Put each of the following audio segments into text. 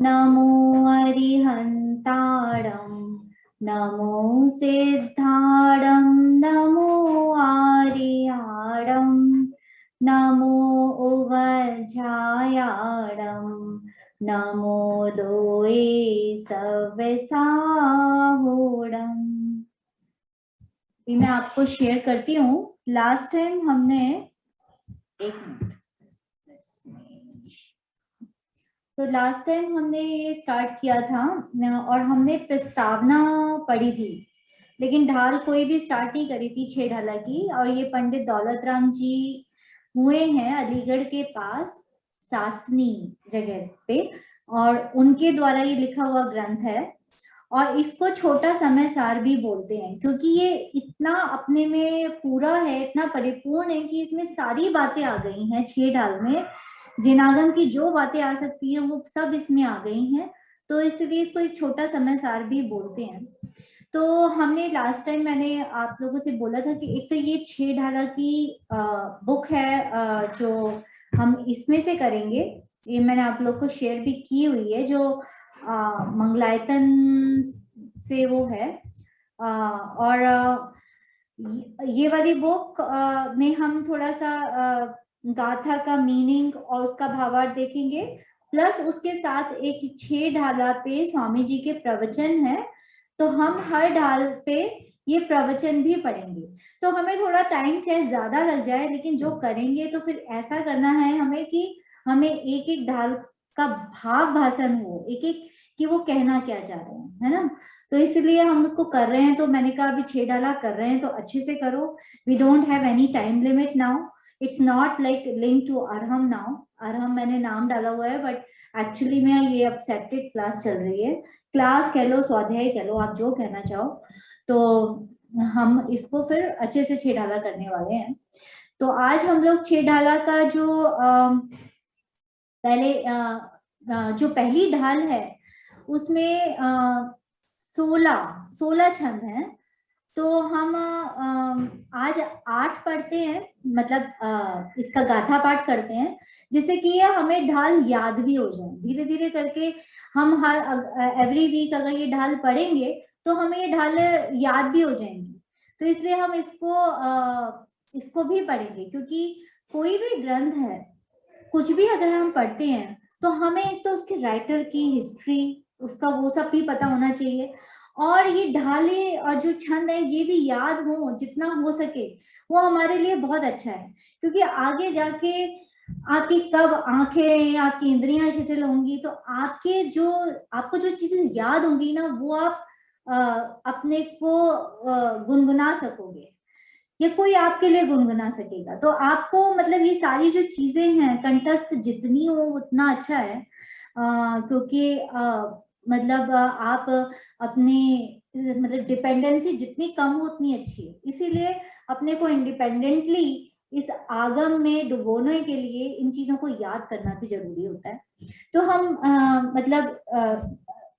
नमो अरिहन्ताणं नमो सिद्धाणं नमो आर्याणं नमो उवज्झायाणं नमो दोये सव्यसाहूणम्। मैं आपको शेयर करती हूँ। लास्ट टाइम हमने लास्ट टाइम हमने ये स्टार्ट किया था और हमने प्रस्तावना पढ़ी थी, लेकिन ढाल कोई भी स्टार्ट नहीं करी थी 6 ढाला की। और ये पंडित दौलत राम जी हुए हैं अलीगढ़ के पास सासनी जगह पे, और उनके द्वारा ये लिखा हुआ ग्रंथ है। और इसको छोटा समय सार भी बोलते हैं, क्योंकि ये इतना अपने में पूरा है, इतना परिपूर्ण है कि इसमें सारी बातें आ गई हैं 6 ढाल में। जिनागम की जो बातें आ सकती हैं वो सब इसमें आ गई हैं, तो इसलिए इसको एक छोटा समय सार भी बोलते हैं। तो हमने लास्ट टाइम मैंने आप लोगों से बोला था कि एक तो ये 6 ढाला की बुक है जो हम इसमें से करेंगे। ये मैंने आप लोग को शेयर भी की हुई है, जो मंगलायतन से वो है। और ये वाली बुक में हम थोड़ा सा गाथा का मीनिंग और उसका भावार्थ देखेंगे, प्लस उसके साथ एक 6 ढाला पे स्वामी जी के प्रवचन है, तो हम हर ढाल पे ये प्रवचन भी पढ़ेंगे। तो हमें थोड़ा टाइम चाहे ज्यादा लग जाए, लेकिन जो करेंगे तो फिर ऐसा करना है हमें कि हमें एक एक ढाल का भाव भाषण हो, एक एक कि वो कहना क्या चाह रहे हैं, है ना। तो इसलिए हम उसको कर रहे हैं। तो मैंने कहा अभी 6 ढाला कर रहे हैं तो अच्छे से करो। We don't have any time limit now. It's not like link to Arham now. Arham मैंने नाम डाला हुआ है, बट एक्चुअली में ये अब सेपरेट क्लास चल रही है। क्लास कह लो, स्वाध्याय कह लो, आप जो कहना चाहो। तो हम इसको फिर अच्छे से 6 ढाला करने वाले हैं। तो आज हम लोग 6 ढाला का जो जो पहली ढाल है उसमें 16 छंद हैं। तो हम आज 8 पढ़ते हैं, मतलब इसका गाथा पाठ करते हैं, जिससे कि हमें ढाल याद भी हो जाए। धीरे धीरे करके हम हर एवरी वीक अगर ये ढाल पढ़ेंगे तो हमें ये ढाल याद भी हो जाएंगी। तो इसलिए हम इसको भी पढ़ेंगे, क्योंकि कोई भी ग्रंथ है, कुछ भी अगर हम पढ़ते हैं तो हमें एक तो उसके राइटर की हिस्ट्री, उसका वो सब भी पता होना चाहिए, और ये ढाले और जो छंद है ये भी याद हो जितना हो सके। वो हमारे लिए बहुत अच्छा है, क्योंकि आगे जाके आपकी कब आंखें, आपकी इंद्रियां शिथिल होंगी, तो आपको जो चीजें याद होंगी ना, वो आप अपने को गुनगुना सकोगे, ये कोई आपके लिए गुनगुना सकेगा। तो आपको मतलब ये सारी जो चीजें हैं कंठस्थ जितनी हो उतना अच्छा है, क्योंकि मतलब आप अपने मतलब डिपेंडेंसी जितनी कम हो उतनी अच्छी है। इसीलिए अपने को इंडिपेंडेंटली इस आगम में डुबोने के लिए इन चीजों को याद करना भी जरूरी होता है। तो हम मतलब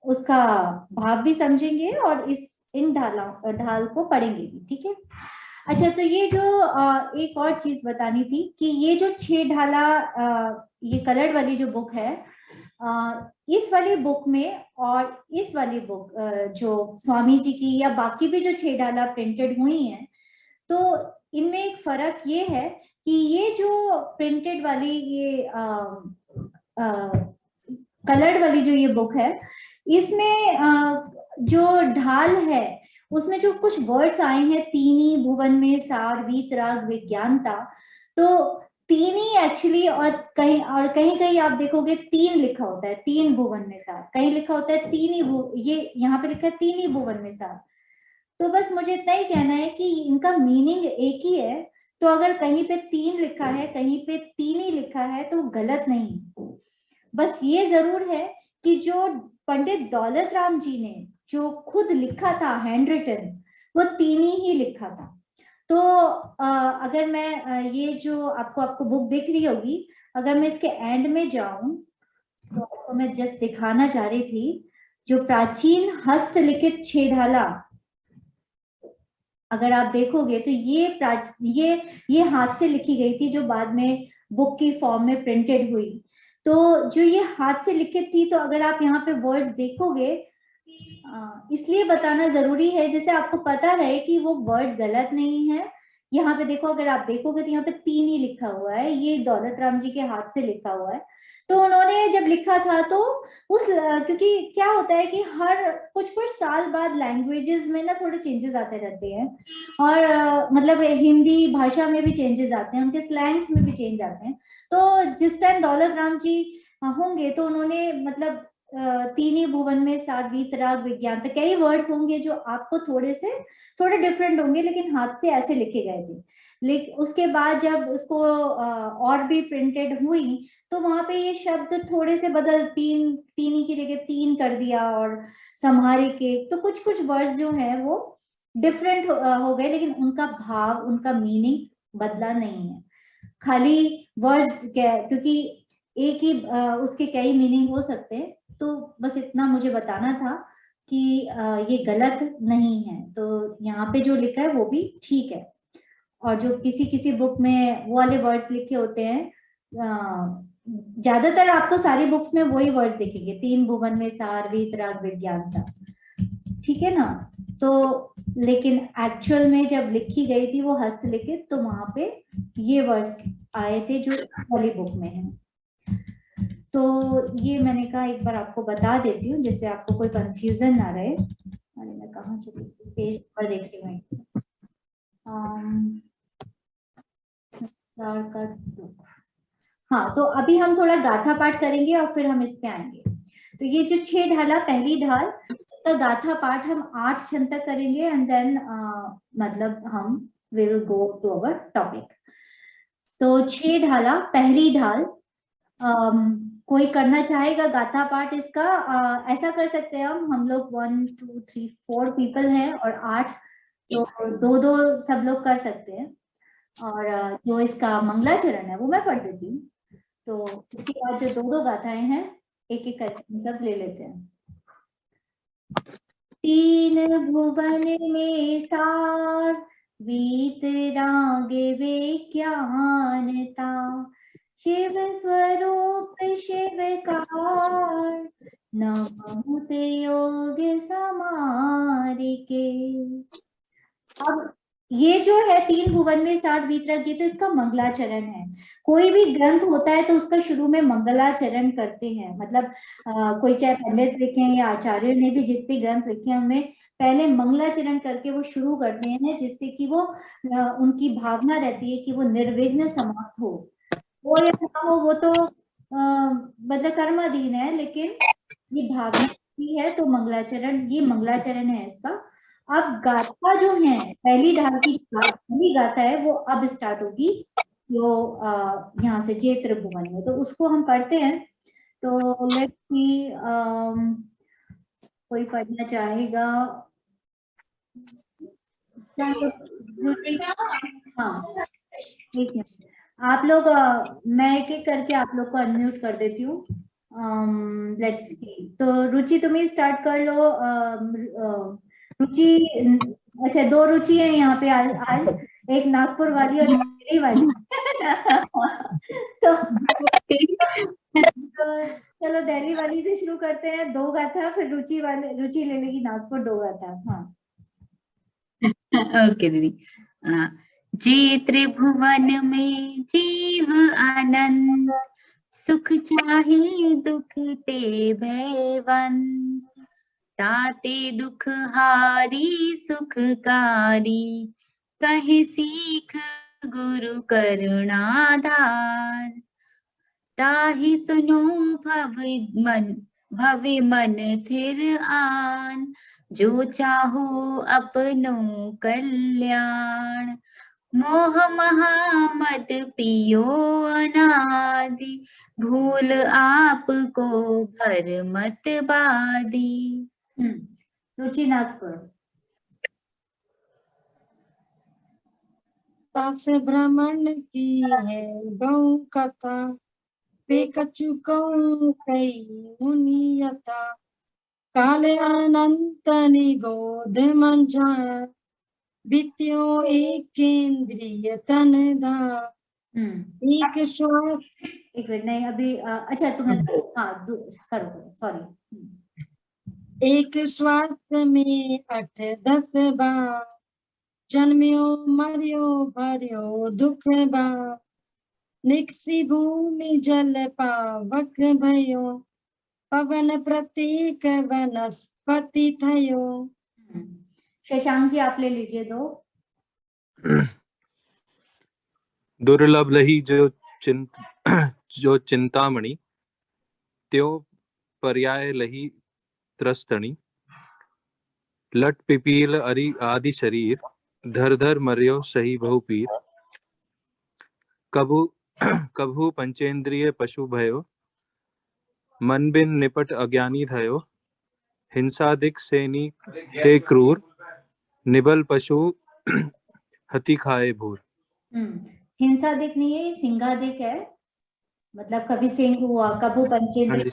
उसका भाव भी समझेंगे और इन ढाल को पढ़ेंगे भी, ठीक है। अच्छा, तो ये जो एक और चीज बतानी थी कि ये जो 6 ढाला ये कलर्ड वाली जो बुक है, इस वाली बुक में और इस वाली बुक जो स्वामी जी की या बाकी भी जो 6 ढाला प्रिंटेड हुई हैं, तो इनमें एक फर्क ये है कि ये जो प्रिंटेड वाली ये कलर्ड वाली जो ये बुक है, इसमें जो ढाल है उसमें जो कुछ वर्ड्स आए हैं, तीनी भुवन में सार वीतराग विज्ञानता, तो तीनी एक्चुअली, और कहीं कहीं आप देखोगे 3 लिखा होता है, 3 भुवन में सार, कहीं लिखा होता है ये यहाँ पे लिखा है तीनी भुवन में सार। तो बस मुझे इतना ही कहना है कि इनका मीनिंग एक ही है। तो अगर कहीं पे 3 लिखा है, कहीं पे तीनी लिखा है, तो गलत नहीं। बस ये जरूर है कि जो पंडित दौलत राम जी ने जो खुद लिखा था हैंड रिटन, वो 3 ही लिखा था। तो अगर मैं ये जो आपको बुक दिख रही होगी, अगर मैं इसके एंड में जाऊं तो आपको मैं जस्ट दिखाना चाह रही थी, जो प्राचीन हस्तलिखित 6 ढाला, अगर आप देखोगे तो ये हाथ से लिखी गई थी, जो बाद में बुक की फॉर्म में प्रिंटेड हुई। तो जो ये हाथ से लिखित थी, तो अगर आप यहाँ पे वर्ड्स देखोगे, इसलिए बताना जरूरी है जैसे आपको पता रहे कि वो वर्ड गलत नहीं है। यहाँ पे देखो, अगर आप देखोगे तो यहाँ पे 3 ही लिखा हुआ है, ये दौलत राम जी के हाथ से लिखा हुआ है। तो उन्होंने जब लिखा था तो क्योंकि क्या होता है कि हर कुछ कुछ साल बाद लैंग्वेजेस में ना थोड़े चेंजेस आते रहते हैं, और मतलब हिंदी भाषा में भी चेंजेस आते हैं, उनके स्लैंग्स में भी चेंज आते हैं। तो जिस टाइम दौलत राम जी होंगे तो उन्होंने मतलब 3 ही भुवन में सार वीत राग विज्ञान, तो कई वर्ड्स होंगे जो आपको थोड़े डिफरेंट होंगे, लेकिन हाथ से ऐसे लिखे गए थे। लेकिन उसके बाद जब उसको और भी प्रिंटेड हुई तो वहां पे ये शब्द थोड़े से बदल, तीन की जगह 3 कर दिया, और संहारे के, तो कुछ कुछ वर्ड्स जो हैं वो डिफरेंट हो गए, लेकिन उनका भाव, उनका मीनिंग बदला नहीं है। खाली वर्ड्स, क्योंकि एक ही उसके कई मीनिंग हो सकते हैं, तो बस इतना मुझे बताना था कि ये गलत नहीं है। तो यहाँ पे जो लिखा है वो भी ठीक है, और जो किसी किसी बुक में वो वाले वर्ड्स लिखे होते हैं, ज्यादातर आपको सारी बुक्स में वही वर्ड्स दिखेंगे, 3 भुवन में सार वीत राग विज्ञान था, ठीक है ना। तो लेकिन एक्चुअल में जब लिखी गई थी वो हस्तलिखित, तो वहां पे ये वर्ड्स आए थे जो इस वाली बुक में है। तो ये मैंने कहा एक बार आपको बता देती हूँ, जिससे आपको कोई कंफ्यूजन ना रहे। अरे मैं कहाँ चली गई, पेज पर देख रही हूँ। का दुख, हाँ, तो अभी हम थोड़ा गाथा पाठ करेंगे और फिर हम इस पे आएंगे। तो ये जो 6 ढाला, पहली ढाल, इसका गाथा पाठ हम 8 क्षण तक करेंगे, एंड देन मतलब हम will go to our topic. तो 6 ढाला, पहली ढाल, कोई करना चाहेगा गाथा पाठ इसका? ऐसा कर सकते हैं हम लोग 1 2 3 4 पीपल हैं और 8, तो 2-2 सब लोग कर सकते हैं। और जो इसका मंगलाचरण है वो मैं पढ़ देती हूँ, तो इसके बाद जो 2-2 गाथाएं हैं एक एक करके सब ले लेते हैं। 3 भुवन में सार वीत राग विज्ञानता, शिव स्वरूप शिवकार, नमोत योग समारिके। अब ये जो है 3 भुवन में सार वीत राग, ये तो इसका मंगलाचरण है। कोई भी ग्रंथ होता है तो उसका शुरू में मंगलाचरण करते हैं, मतलब कोई चाहे पंडित लिखे हैं या आचार्य ने भी जितने ग्रंथ लिखे हैं उनमें पहले मंगलाचरण करके वो शुरू करते हैं, जिससे कि वो उनकी भावना रहती है कि वो निर्विघ्न समाप्त हो। वो या ना हो वो तो मतलब कर्माधीन है, लेकिन ये भावना भी है, तो मंगलाचरण, ये मंगलाचरण है इसका। अब गाथा जो है, पहली ढाल की पहली गाथा है वो अब स्टार्ट होगी, जो यहाँ से चैत्र भुवन में, तो उसको हम पढ़ते हैं। तो लेट्स सी, कोई पढ़ना चाहेगा? हाँ ठीक है, आप लोग मैं एक एक करके आप लोग को अनम्यूट कर देती हूँ। लेट्स सी, तो रुचि तुम ही स्टार्ट कर लो। रुचि, अच्छा 2 रुचि है यहाँ पे आज एक नागपुर वाली और दिल्ली वाली। तो चलो दिल्ली वाली से शुरू करते हैं, 2 गाथा, फिर रुचि ले लेगी नागपुर 2 गाथा। हाँ ओके दीदी। जे त्रिभुवन में जीव आनंद, सुख चाहे दुख ते भयवन, ताते दुख हारी सुखकारी, कहे सीख गुरु करुणाधार, ताहि सुनो भव मन थिर आन, जो चाहो अपनो कल्याण, मोह महामद पियो अनादि, भूल आपको भर मत बादी। रुचि नागपुर। से भ्रमण की है बहु कथा, वे कछु कहूं कई मुनियता, काले अनंत निगोध मंझा, बित्यो एक केंद्रीय तन धा, एक श्वास एक मिनट, नहीं अभी अच्छा तुम्हें हाँ करो सॉरी। एक श्वास में 8-10 बार जन्म्यो मर्यो भर्यो दुख बार निकसी भूमि जल पावक भयो पवन प्रतीक वनस्पति थयो। शशांक जी आप ले लीजिए दो। दुर्लभ लही जो चिंतामणि त्यो पर्याय लही त्रस्तणी लट पिपील अरि आदि शरीर धर धर मर्यो सही बहुपीर कभु कभु पंचेंद्रिय पशु भयो मन बिन निपट अज्ञानी थयो हिंसादिक सेनी ते क्रूर निबल पशु हति खाए भूर। हिंसादिक नहीं है, सिंहादिक है, मतलब कभी सिंह हुआ कभू पंचेंद्रिय।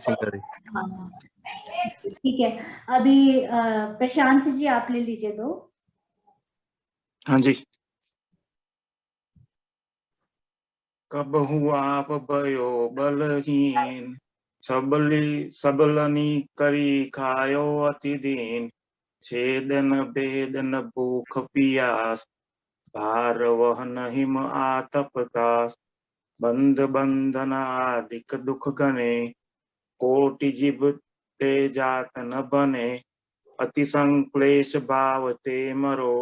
हाँ ठीक है। अभी प्रशांत जी आप ले लीजिए दो। हाँ जी। कबहु आप भयो बलहीन सबलनी करी खायो अति दीन छेदन भेदन भूख पियास भार वहन हिम आतपतास बंध बंधन आदिक दुख गने कोटि जीव ते जात न बने अति संक्लेश भाव ते मरो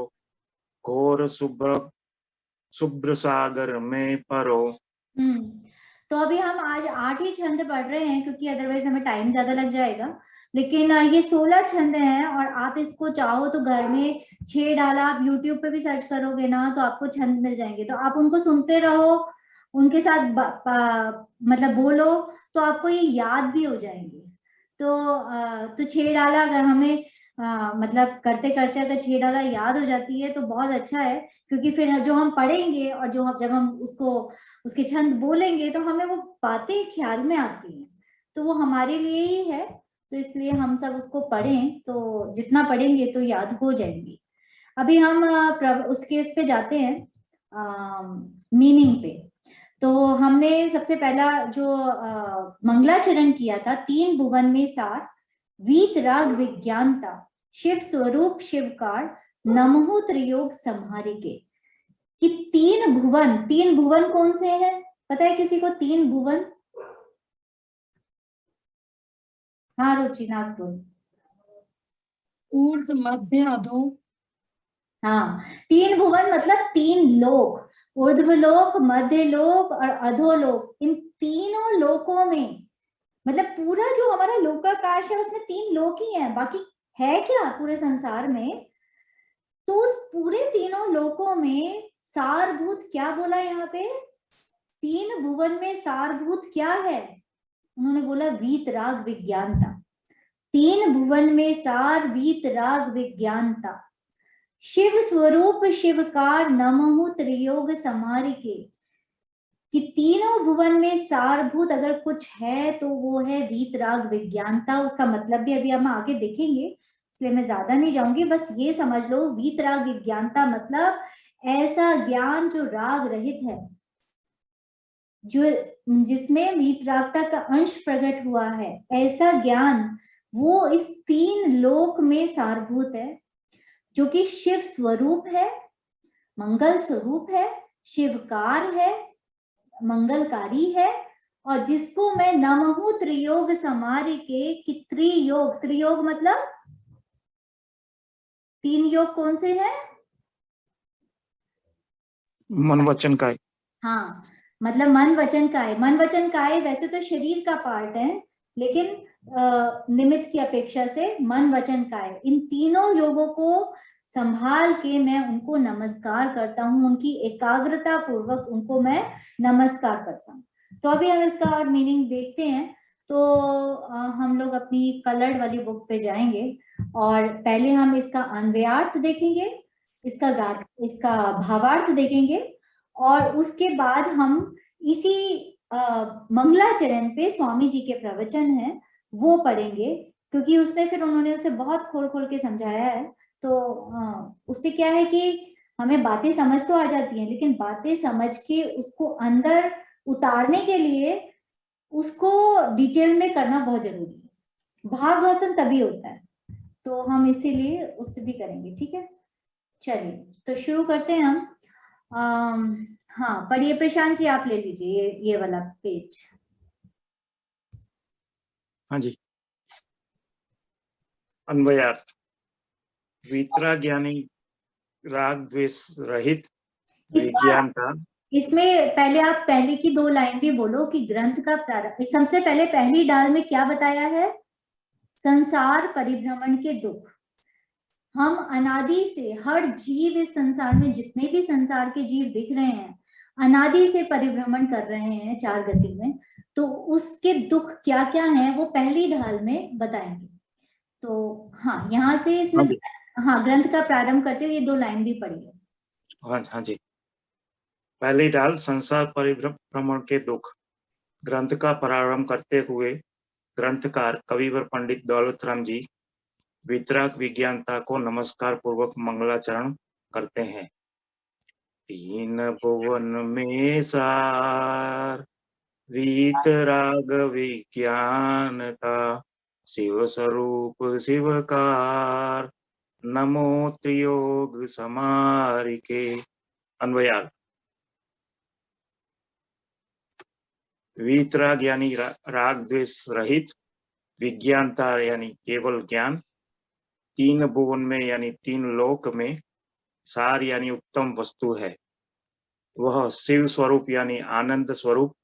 घोर शुभ्र सागर में परो। तो अभी हम आज 8 ही छंद पढ़ रहे हैं क्योंकि अदरवाइज हमें टाइम ज्यादा लग जाएगा, लेकिन ये 16 छंद हैं और आप इसको चाहो तो घर में 6 डाला, आप यूट्यूब पे भी सर्च करोगे ना तो आपको छंद मिल जाएंगे, तो आप उनको सुनते रहो, उनके साथ मतलब बोलो तो आपको ये याद भी हो जाएंगे। तो 6 डाला अगर हमें मतलब करते करते अगर 6 डाला याद हो जाती है तो बहुत अच्छा है, क्योंकि फिर जो हम पढ़ेंगे और जब हम उसके छंद बोलेंगे तो हमें वो बातें ख्याल में आती हैं, तो वो हमारे लिए ही है, तो इसलिए हम सब उसको पढ़ें, तो जितना पढ़ेंगे तो याद हो जाएंगी। अभी हम उसके इस पे जाते हैं मीनिंग पे। तो हमने सबसे पहला जो मंगलाचरण किया था, 3 भुवन में सार वीत राग विज्ञानता शिव स्वरूप शिवकार नमो त्रियोग संहारिके, कि 3 भुवन कौन से हैं पता है किसी को? 3 भुवन, हाँ रुचि नागपुर। ऊर्ध्व मध्य अधो। हाँ 3 भुवन मतलब 3 लोक, ऊर्ध्वलोक, मध्य लोक और अधोलोक। इन तीनों लोकों में मतलब पूरा जो हमारा लोकाकाश है उसमें 3 लोक ही हैं, बाकी है क्या पूरे संसार में? तो उस पूरे तीनों लोकों में सारभूत क्या बोला यहाँ पे? 3 भुवन में सारभूत क्या है? उन्होंने बोला वीत राग विज्ञानता। 3 भुवन में सार वीत राग विज्ञानता शिव स्वरूप शिवकार नमो त्रियोग संहारिके, कि तीनों भुवन में सारभूत अगर कुछ है तो वो है वीत राग विज्ञानता। उसका मतलब भी अभी हम आगे देखेंगे, इसलिए मैं ज्यादा नहीं जाऊंगी, बस ये समझ लो वीत राग विज्ञानता मतलब ऐसा ज्ञान जो राग रहित है, जो जिसमें वीतरागता का अंश प्रकट हुआ है, ऐसा ज्ञान वो इस 3 लोक में सारभूत है, जो कि शिव स्वरूप है, मंगल स्वरूप है, शिवकार है, मंगलकारी है, और जिसको मैं नमो त्रियोग समारिके, कि त्रियोग मतलब 3 योग कौन से हैं? मन वचन काय। हाँ मतलब मन वचन काय। मन वचन काय वैसे तो शरीर का पार्ट है, लेकिन निमित्त की अपेक्षा से मन वचन काय, इन तीनों योगों को संभाल के मैं उनको नमस्कार करता हूँ, उनकी एकाग्रता पूर्वक उनको मैं नमस्कार करता हूँ। तो अभी हम इसका और मीनिंग देखते हैं। तो हम लोग अपनी कलर्ड वाली बुक पे जाएंगे और पहले हम इसका अन्वयार्थ देखेंगे, इसका भावार्थ देखेंगे, और उसके बाद हम इसी मंगलाचरण पे स्वामी जी के प्रवचन हैं वो पढ़ेंगे, क्योंकि उसमें फिर उन्होंने उसे बहुत खोल खोल के समझाया है। तो उससे क्या है कि हमें बातें समझ तो आ जाती हैं, लेकिन बातें समझ के उसको अंदर उतारने के लिए उसको डिटेल में करना बहुत जरूरी है। भाव भाषण तभी होता है, तो हम इसीलिए उससे भी करेंगे, ठीक है। चलिए तो शुरू करते हैं हम। हाँ पढ़िए प्रशांत जी, आप ले लीजिए ये वाला पेज। हाँ जी। अन्वयार्थ। वितराग्यानी राग द्वेष रहित विज्ञानता। इसमें पहले आप पहले की 2 लाइन भी बोलो कि ग्रंथ का प्रारंभ। सबसे पहले पहली डाल में क्या बताया है? संसार परिभ्रमण के दुख। हम अनादि से, हर जीव इस संसार में, जितने भी संसार के जीव दिख रहे हैं, अनादि से परिभ्रमण कर रहे हैं 4 गति में, तो उसके दुख क्या क्या हैं वो पहली ढाल में बताएंगे। तो हाँ यहाँ से इसमें हाँ ग्रंथ का प्रारंभ करते हुए ये 2 लाइन भी पढ़िए। हाँ जी। पहली डाल संसार परिभ्रमण के दुख। ग्रंथ का प्रारंभ करते हुए ग्रंथकार कविवर पंडित दौलतराम जी वितराग विज्ञानता को नमस्कार पूर्वक मंगलाचरण करते हैं। 3 भुवन में सार वितराग विज्ञानता, शिव स्वरूप शिवकार, नमो त्रियोग समारिके। अन्वयार्थ। वितराग यानी राग द्वेष रहित, विज्ञानता यानी केवल ज्ञान, 3 भुवन में यानी 3 लोक में, सार यानी उत्तम वस्तु है, वह शिव स्वरूप यानी आनंद स्वरूप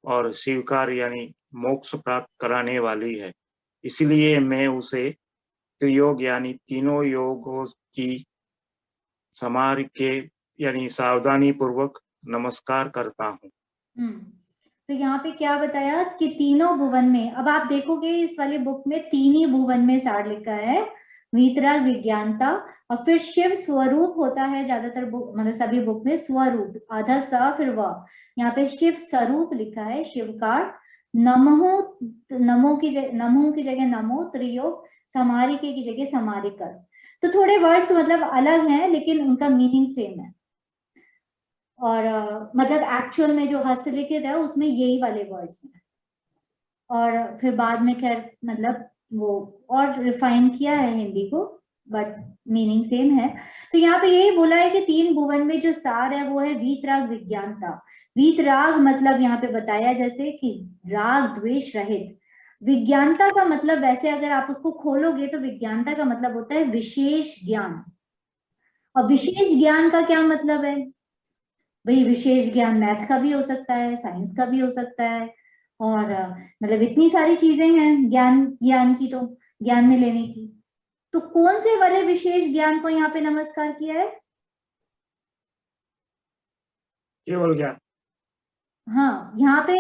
और शिवकार यानी मोक्ष प्राप्त कराने वाली है। इसलिए मैं उसे त्रियोग यानी तीनों योगों की समार के यानी सावधानी पूर्वक नमस्कार करता हूँ। तो यहाँ पे क्या बताया कि तीनों भुवन में, अब आप देखोगे इस वाले बुक में 3 ही भुवन में सार लिखा है, वीतराग विज्ञानता, और फिर शिव स्वरूप होता है ज्यादातर बुक, मतलब सभी बुक में स्वरूप, आधा स फिर व, यहाँ पे शिव स्वरूप लिखा है, शिवकार, नमो की जगह नमो, त्रियोग, समारिके की जगह समारिकर। तो थोड़े वर्ड्स मतलब अलग हैं लेकिन उनका मीनिंग सेम है, और मतलब एक्चुअल में जो हस्तलिखित है उसमें यही वाले वर्ड्स हैं, और फिर बाद में खैर मतलब वो और रिफाइन किया है हिंदी को, बट मीनिंग सेम है। तो यहाँ पे यही बोला है कि 3 भुवन में जो सार है वो है वीतराग विज्ञानता। वीतराग मतलब यहाँ पे बताया जैसे कि राग द्वेष रहित। विज्ञानता का मतलब वैसे अगर आप उसको खोलोगे तो विज्ञानता का मतलब होता है विशेष ज्ञान, और विशेष ज्ञान का क्या मतलब है भाई? विशेष ज्ञान मैथ का भी हो सकता है, साइंस का भी हो सकता है, और मतलब इतनी सारी चीजें हैं ज्ञान की, तो ज्ञान में लेने की। तो कौन से वाले विशेष ज्ञान को यहाँ पे नमस्कार किया है? केवल ज्ञान। हाँ यहाँ पे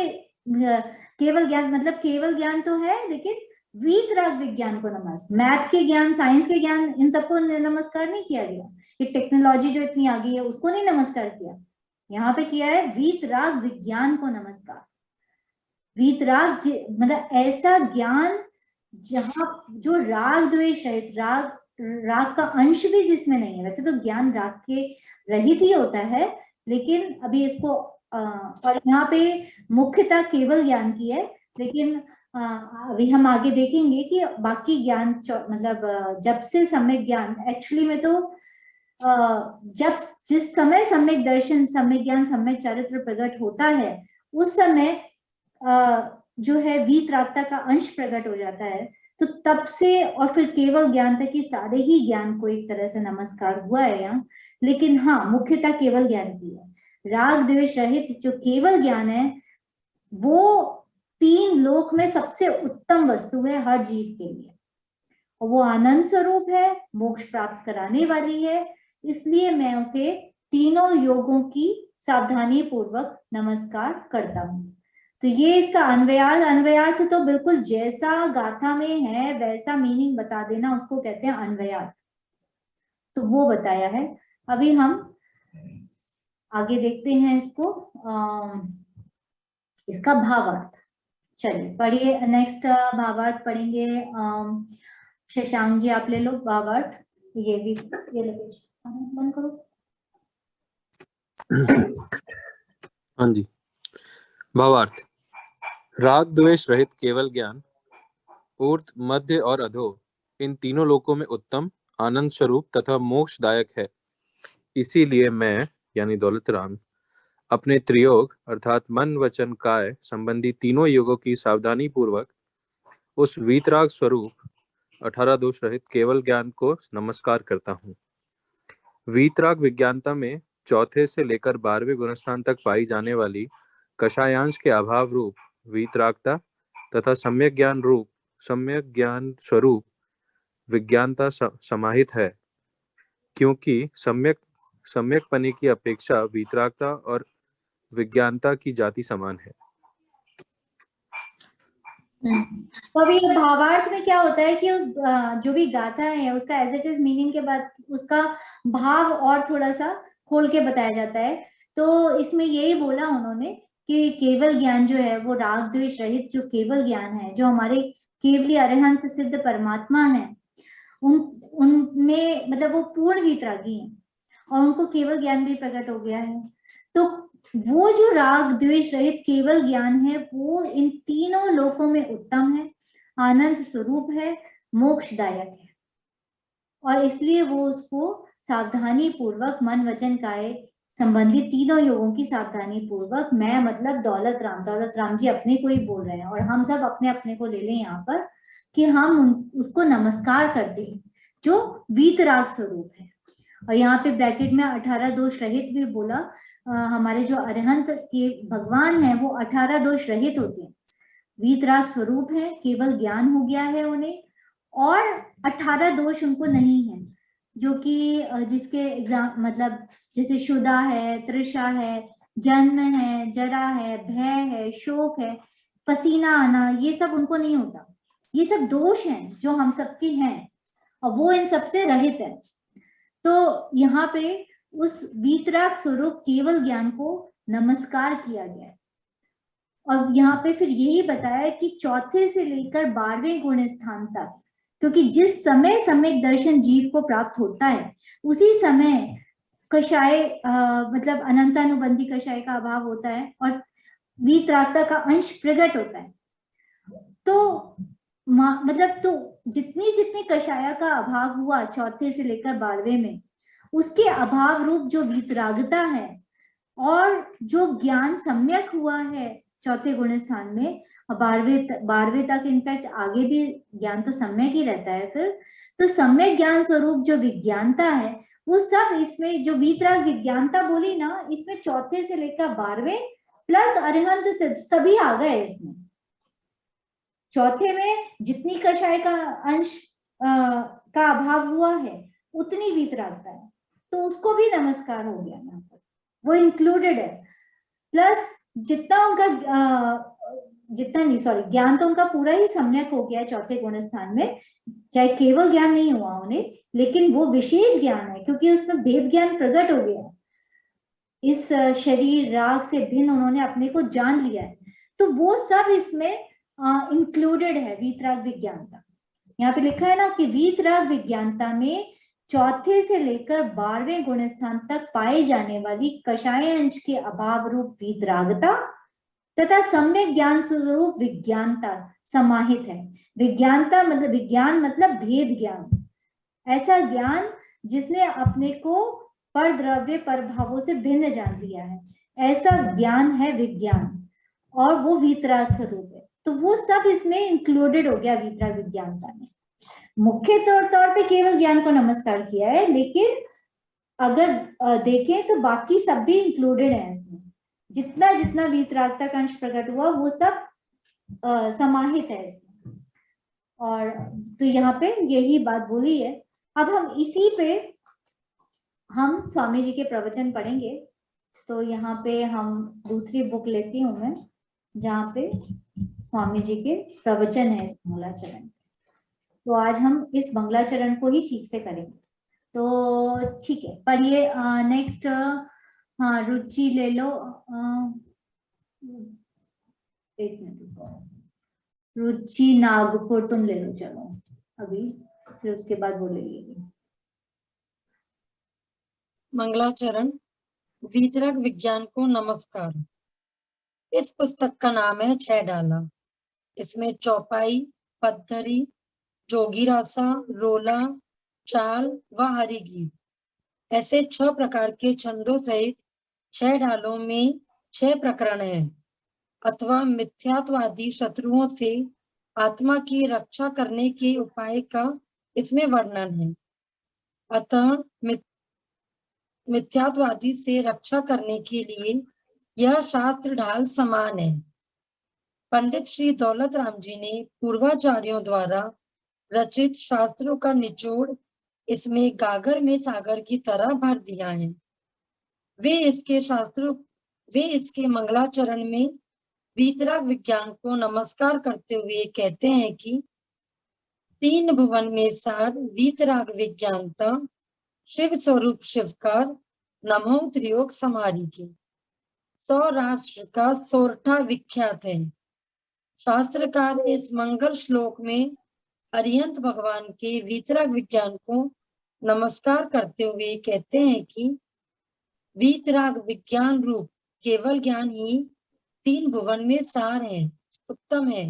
केवल ज्ञान मतलब केवल ज्ञान तो है, लेकिन वीतराग विज्ञान को नमस्कार। मैथ के ज्ञान, साइंस के ज्ञान, इन सबको नमस्कार नहीं किया गया। ये टेक्नोलॉजी जो इतनी आ गई है उसको नहीं नमस्कार किया, यहाँ पे किया है वीतराग विज्ञान को नमस्कार। वीतराग मतलब ऐसा ज्ञान जहां जो राग द्वेष रहित, राग का अंश भी जिसमें नहीं है। वैसे तो ज्ञान राग के रहित ही होता है, लेकिन अभी इसको और यहाँ पे मुख्यतः केवल ज्ञान की है, लेकिन अभी हम आगे देखेंगे कि बाकी ज्ञान मतलब जब से सम्यक ज्ञान, एक्चुअली में तो जब जिस समय सम्यक दर्शन, सम्यक ज्ञान, सम्यक चरित्र प्रकट होता है उस समय जो है वीतरागता का अंश प्रकट हो जाता है। तो तब से और फिर केवल ज्ञान तक की सारे ही ज्ञान को एक तरह से नमस्कार हुआ है यहाँ, लेकिन हाँ मुख्यतः केवल ज्ञान की है। राग द्वेष रहित जो केवल ज्ञान है वो 3 लोक में सबसे उत्तम वस्तु है हर जीव के लिए, और वो आनंद स्वरूप है, मोक्ष प्राप्त कराने वाली है। इसलिए मैं उसे तीनों योगों की सावधानी पूर्वक नमस्कार करता हूँ। तो ये इसका अन्वयार्थ तो बिल्कुल जैसा गाथा में है वैसा मीनिंग बता देना, उसको कहते हैं अन्वयार्थ। तो वो बताया है। अभी हम आगे देखते हैं इसको, इसका भावार्थ। चलिए पढ़िए, नेक्स्ट भावार्थ पढ़ेंगे। शशांक जी आप ले लो भावार्थ, ये भी ये लो, बंद करो। हाँ जी। भावार्थ। राग द्वेष रहित केवल ज्ञान ऊर्ध्व, मध्य और अधो इन तीनों लोकों में उत्तम, आनंद स्वरूप तथा मोक्षदायक है। इसीलिए मैं यानी दौलत राम अपने त्रियोग अर्थात मन वचन काय संबंधी तीनों योगों की सावधानी पूर्वक उस वीतराग स्वरूप 18 दोष रहित केवल ज्ञान को नमस्कार करता हूँ। वीतराग विज्ञानता में चौथे से लेकर 12वें गुणस्थान तक पाई जाने वाली कषायांश के अभाव रूप वीतरागता तथा सम्यक ज्ञान स्वरूप विज्ञानता समाहित है, क्योंकि सम्यक पने की अपेक्षा वीतरागता और विज्ञानता की जाति समान है। तो अभी ये भावार्थ में क्या होता है कि उस जो भी गाथा है उसका एज इट इज मीनिंग के बाद उसका भाव और थोड़ा सा खोल के बताया जाता है। तो इसमें यही बोला उन्होंने कि केवल ज्ञान जो है वो राग द्वेष रहित जो केवल ज्ञान है, जो हमारे केवली अरिहंत सिद्ध परमात्मा है, उनमें मतलब वो पूर्ण वीतरागी है और उनको केवल ज्ञान भी प्रकट हो गया है। तो वो जो राग द्वेष रहित केवल ज्ञान है वो इन तीनों लोकों में उत्तम है, आनंद स्वरूप है, मोक्षदायक है, और इसलिए वो उसको सावधानी पूर्वक मन वचन काय संबंधी तीनों योगों की सावधानी पूर्वक, मैं मतलब दौलत राम जी अपने को ही बोल रहे हैं और हम सब अपने अपने को ले लें यहाँ पर कि हम उसको नमस्कार करते हैं जो वीतराग स्वरूप है। और यहाँ पे ब्रैकेट में 18 दोष रहित भी बोला। हमारे जो अरिहंत के भगवान हैं वो 18 दोष रहित होते हैं, वीतराग स्वरूप है, केवल ज्ञान हो गया है उन्हें और 18 दोष उनको नहीं है, जो कि जिसके एग्जाम मतलब जैसे शुदा है, तृषा है, जन्म है, जरा है, भय है, शोक है, पसीना आना, ये सब उनको नहीं होता। ये सब दोष हैं जो हम सबके हैं और वो इन सबसे रहित है। तो यहाँ पे उस वीतराग स्वरूप केवल ज्ञान को नमस्कार किया गया। और यहाँ पे फिर यही बताया कि चौथे से लेकर 12वें गुण स्थान तक, क्योंकि जिस समय सम्यक दर्शन जीव को प्राप्त होता है उसी समय कषाय मतलब अनंतानुबंधी कषाय का अभाव होता है और वीतरागता का अंश प्रकट होता है। तो मतलब तो जितनी जितनी कषाया का अभाव हुआ चौथे से लेकर 12वें में, उसके अभाव रूप जो वीतरागता है और जो ज्ञान सम्यक हुआ है चौथे गुण स्थान में, 12वें तक इनफैक्ट आगे भी ज्ञान तो सम्यक ही रहता है फिर, तो सम्यक ज्ञान स्वरूप जो विज्ञानता है वो सब इसमें जो वीतराग विज्ञानता बोली ना, इसमें चौथे से लेकर 12वें प्लस अरिहंत से सभी आ गए इसमें। चौथे में जितनी कषाय का अंश का अभाव हुआ है उतनी वीतरागता है, तो उसको भी नमस्कार हो गया यहाँ पर, वो इंक्लूडेड है। प्लस जितना उनका ज्ञान तो उनका पूरा ही सम्यक हो गया चौथे गुण स्थान में, चाहे केवल ज्ञान नहीं हुआ उन्हें, लेकिन वो विशेष ज्ञान है क्योंकि उसमें भेद ज्ञान प्रकट हो गया, इस शरीर राग से भिन्न उन्होंने अपने को जान लिया है। तो वो सब इसमें इंक्लूडेड है वीतराग विज्ञानता। यहाँ पे लिखा है ना कि वीतराग विज्ञानता में चौथे से लेकर 12वें गुण स्थान तक पाए जाने वाली कषाय अंश के अभाव रूप वीतरागता तथा सम्यक ज्ञान स्वरूप विज्ञानता समाहित है। विज्ञानता मतलब विज्ञान मतलब भेद ज्ञान, ऐसा ज्ञान जिसने अपने को पर द्रव्य पर भावों से भिन्न जान लिया है, ऐसा ज्ञान है विज्ञान और वो वीतराग स्वरूप है। तो वो सब इसमें इंक्लूडेड हो गया वीतराग विज्ञानता में। मुख्य तौर पे केवल ज्ञान को नमस्कार किया है, लेकिन अगर देखें तो बाकी सब भी इंक्लूडेड है इसमें, जितना जितना वीतरागता का अंश प्रकट हुआ वो सब समाहित है इसमें। और तो यहाँ पे यही बात बोली है। अब हम इसी पे हम स्वामी जी के प्रवचन पढ़ेंगे। तो यहाँ पे हम दूसरी बुक लेती हूँ मैं, जहाँ पे स्वामी जी के प्रवचन है इस मंगलाचरण। तो आज हम इस मंगलाचरण को ही ठीक से करेंगे। तो ठीक है, पढ़िए। नेक्स्ट हाँ रुचि ले लो, एक मिनट, रुचि नागपुर तुम ले लो, चलो अभी, फिर उसके बाद वो ले लेंगे। मंगलाचरण वीतराग विज्ञान को नमस्कार। इस पुस्तक का नाम है 6 डाला। इसमें चौपाई, पद्धरी, जोगी रासा, रोला, चाल व हरिगीत ऐसे 6 प्रकार के छंदों सहित 6 ढालों में 6 प्रकरण हैं, अथवा मिथ्यात्वादी शत्रुओं से आत्मा की रक्षा करने के उपाय का इसमें वर्णन है। अतः मिथ्यात्वादी से रक्षा करने के लिए यह शास्त्र ढाल समान है। पंडित श्री दौलत राम जी ने पूर्वाचार्यों द्वारा रचित शास्त्रों का निचोड़ इसमें गागर में सागर की तरह भर दिया है। वे इसके मंगलाचरण में वीतराग विज्ञान को नमस्कार करते हुए कहते हैं कि 3 भुवन में सार वीतराग विज्ञानता शिव स्वरूप शिवकार नमो त्रियोग समारी की सौराष्ट्र का सोरठा विख्यात है। शास्त्रकार इस मंगल श्लोक में अरिहंत भगवान के वीतराग विज्ञान को नमस्कार करते हुए कहते हैं कि वीतराग विज्ञान रूप केवल ज्ञान ही 3 भुवन में सार है, उत्तम है।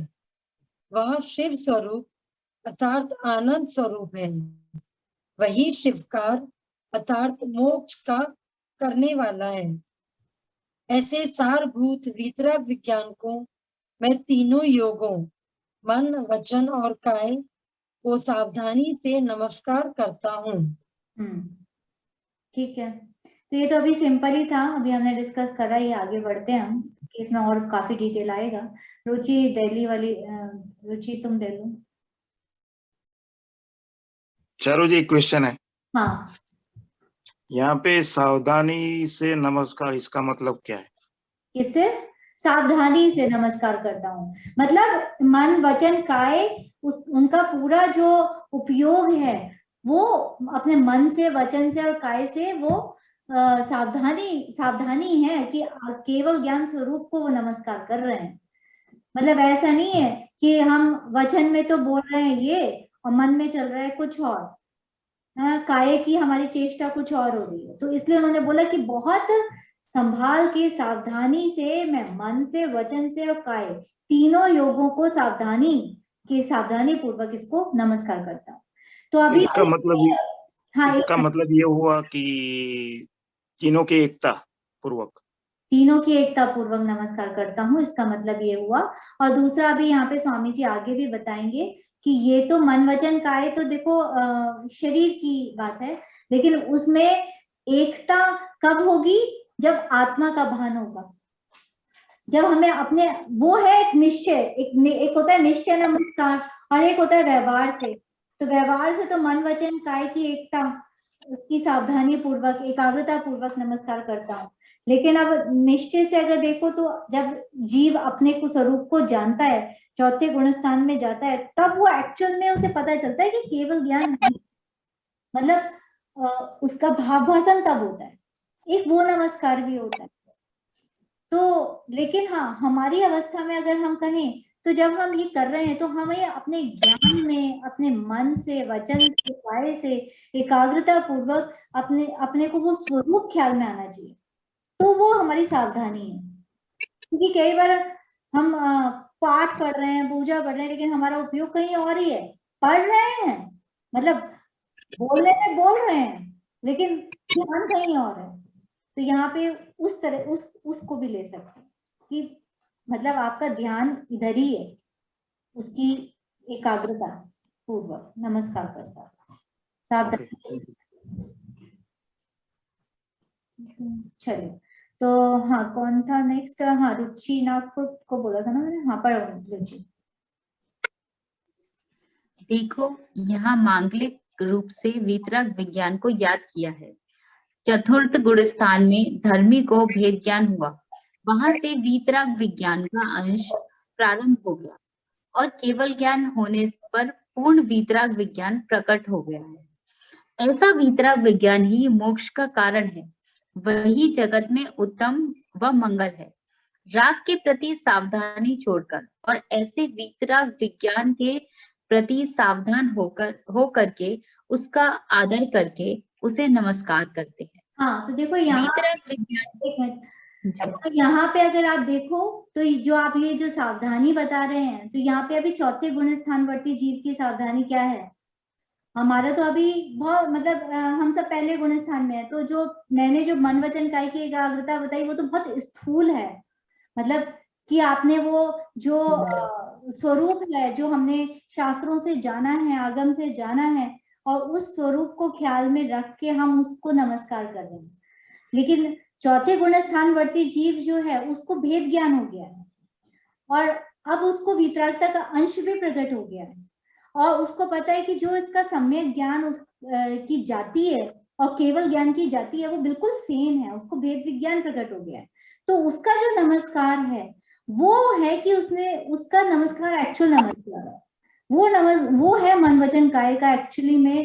वह शिव स्वरूप अर्थात आनंद स्वरूप है। वही शिवकार अर्थात मोक्ष का करने वाला है। ऐसे सारभूत वीतराग विज्ञान को मैं तीनों योगों मन, वचन और काय को सावधानी से नमस्कार करता हूँ। ठीक है, तो ये तो अभी सिंपल ही था, अभी हमने डिस्कस करा, ये आगे बढ़ते हैं हम, इसमें और काफी डिटेल आएगा। रुचि दिल्ली वाली, रुचि तुम दे लो। चारू जी क्वेश्चन है। हाँ, यहाँ पे सावधानी से नमस्कार, इसका मतलब क्या है? किससे? सावधानी से नमस्कार करता हूँ, मतलब मन वचन काय उनका पूरा जो उपयोग है वो अपने मन से, वचन से और काय से वो सावधानी है कि केवल ज्ञान स्वरूप को वो नमस्कार कर रहे हैं। मतलब ऐसा नहीं है कि हम वचन में तो बोल रहे हैं ये और मन में चल रहा है कुछ और, काय की हमारी चेष्टा कुछ और हो रही है। तो इसलिए उन्होंने बोला कि बहुत संभाल के सावधानी से मैं मन से, वचन से और काय तीनों योगों को सावधानी पूर्वक इसको नमस्कार करता हूँ। तो अभी इसका मतलब ये हुआ कि तीनों की एकता पूर्वक नमस्कार करता हूँ, इसका मतलब ये हुआ। और दूसरा भी यहाँ पे स्वामी जी आगे भी बताएंगे कि ये तो मन वचन काय तो देखो शरीर की बात है, लेकिन उसमें एकता कब होगी? जब आत्मा का भान होगा, जब हमें अपने वो है एक निश्चय, एक होता है निश्चय नमस्कार और एक होता है व्यवहार से। तो व्यवहार से तो मन वचन काय की एकता की सावधानी पूर्वक, एकाग्रता पूर्वक नमस्कार करता हूँ। लेकिन अब निश्चय से अगर देखो तो जब जीव अपने को स्वरूप को जानता है, चौथे गुण स्थान में जाता है, तब वो एक्चुअल में उसे पता चलता है कि केवल ज्ञान नहीं, मतलब उसका भावासन तब होता है, एक वो नमस्कार भी होता है। तो लेकिन हाँ, हमारी अवस्था में अगर हम कहें तो जब हम ये कर रहे हैं तो हमें अपने ज्ञान में, अपने मन से, वचन से, काय से एकाग्रता पूर्वक अपने को वो स्वरूप ख्याल में आना चाहिए। तो वो हमारी सावधानी है, क्योंकि कई बार हम पाठ पढ़ रहे हैं, पूजा पढ़ रहे हैं, लेकिन हमारा उपयोग कहीं और ही है। पढ़ रहे हैं मतलब बोलने में बोल रहे हैं, लेकिन ध्यान कहीं और है। तो यहाँ पे उस तरह उसको भी ले सकते हैं कि मतलब आपका ध्यान इधर ही है, उसकी एकाग्रता पूर्वक नमस्कार करता सावधानी। चलिए, तो हाँ, कौन था नेक्स्ट? हाँ, रुचि नागपुर को बोला था ना मैंने। हाँ, पढ़ो रुचि। देखो, यहाँ मांगलिक रूप से वीतराग विज्ञान को याद किया है। चतुर्थ गुण स्थान में धर्मी को भेद ज्ञान हुआ, वहां से वीतराग विज्ञान का अंश प्रारंभ हो गया और केवल ज्ञान होने पर पूर्ण वीतराग विज्ञान प्रकट हो गया है। ऐसा वीतराग विज्ञान ही मोक्ष का कारण है, वही जगत में उत्तम व मंगल है। राग के प्रति सावधानी छोड़कर और ऐसे वीतराग विज्ञान के प्रति सावधान होकर के उसका आदर करके उसे नमस्कार करते हैं। हाँ, तो देखो यहाँ वीतराग विज्ञान, एक मिनट, तो यहाँ पे अगर आप देखो तो जो आप ये जो सावधानी बता रहे हैं, तो यहाँ पे अभी चौथे गुण स्थानवर्ती जीव की सावधानी क्या है? हमारा तो अभी बहुत मतलब हम सब पहले गुण स्थान में है, तो जो मैंने जो मन वचन काया की एकाग्रता बताई वो तो बहुत स्थूल है, मतलब कि आपने वो जो स्वरूप है जो हमने शास्त्रों से जाना है, आगम से जाना है, और उस स्वरूप को ख्याल में रख के हम उसको नमस्कार कर रहे हैं। लेकिन चौथे गुण स्थानवर्ती जीव जो है उसको भेद ज्ञान हो गया है, और अब उसको वितरागता का अंश भी प्रकट हो गया है, और उसको पता है कि जो इसका सम्यक ज्ञान की जाति है और केवल ज्ञान की जाति है वो बिल्कुल सेम है, उसको भेद विज्ञान प्रकट हो गया है। तो उसका जो नमस्कार है वो है कि उसने उसका नमस्कार एक्चुअल नमस्कार है, वो है मन वचन काया का एक्चुअली में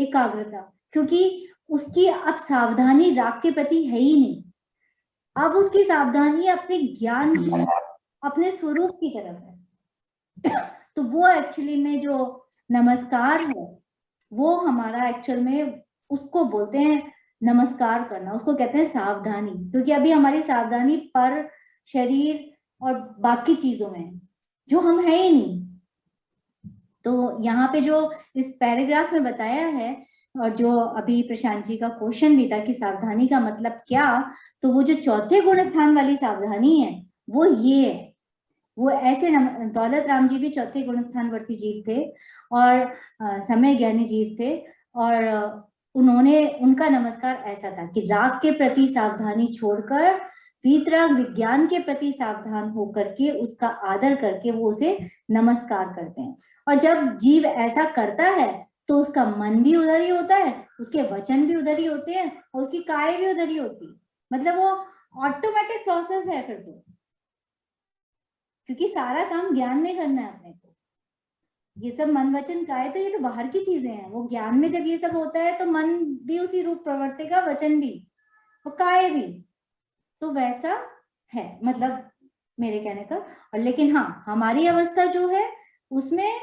एकाग्रता, क्योंकि उसकी अब सावधानी राग के प्रति है ही नहीं, अब उसकी सावधानी अपने ज्ञान की, अपने स्वरूप की तरफ है। तो वो एक्चुअली में जो नमस्कार है वो हमारा एक्चुअल में उसको बोलते हैं नमस्कार करना, उसको कहते हैं सावधानी, क्योंकि अभी हमारी सावधानी पर, शरीर और बाकी चीजों में जो हम है ही नहीं। तो यहाँ पे जो इस पैराग्राफ में बताया है, और जो अभी प्रशांत जी का क्वेश्चन भी था कि सावधानी का मतलब क्या, तो वो जो चौथे गुण स्थान वाली सावधानी है वो ये है। वो ऐसे दौलत राम जी भी चौथे गुण स्थानवर्ती जीव थे और समय ज्ञानी जीव थे, और उन्होंने उनका नमस्कार ऐसा था कि राग के प्रति सावधानी छोड़कर वीतराग विज्ञान के प्रति सावधान होकर के उसका आदर करके वो उसे नमस्कार करते हैं। और जब जीव ऐसा करता है तो उसका मन भी उधर ही होता है, उसके वचन भी उधर ही होते हैं, और उसकी काया भी उधर ही होती है, मतलब वो ऑटोमेटिक प्रोसेस है फिर तो, क्योंकि सारा काम ज्ञान में करना है अपने को। ये सब मन वचन काया तो ये तो बाहर की चीजें हैं, वो ज्ञान में जब ये सब होता है तो मन भी उसी रूप प्रवर्तेगा, वचन भी और काया भी, तो वैसा है मतलब मेरे कहने का। और लेकिन हाँ, हमारी अवस्था जो है उसमें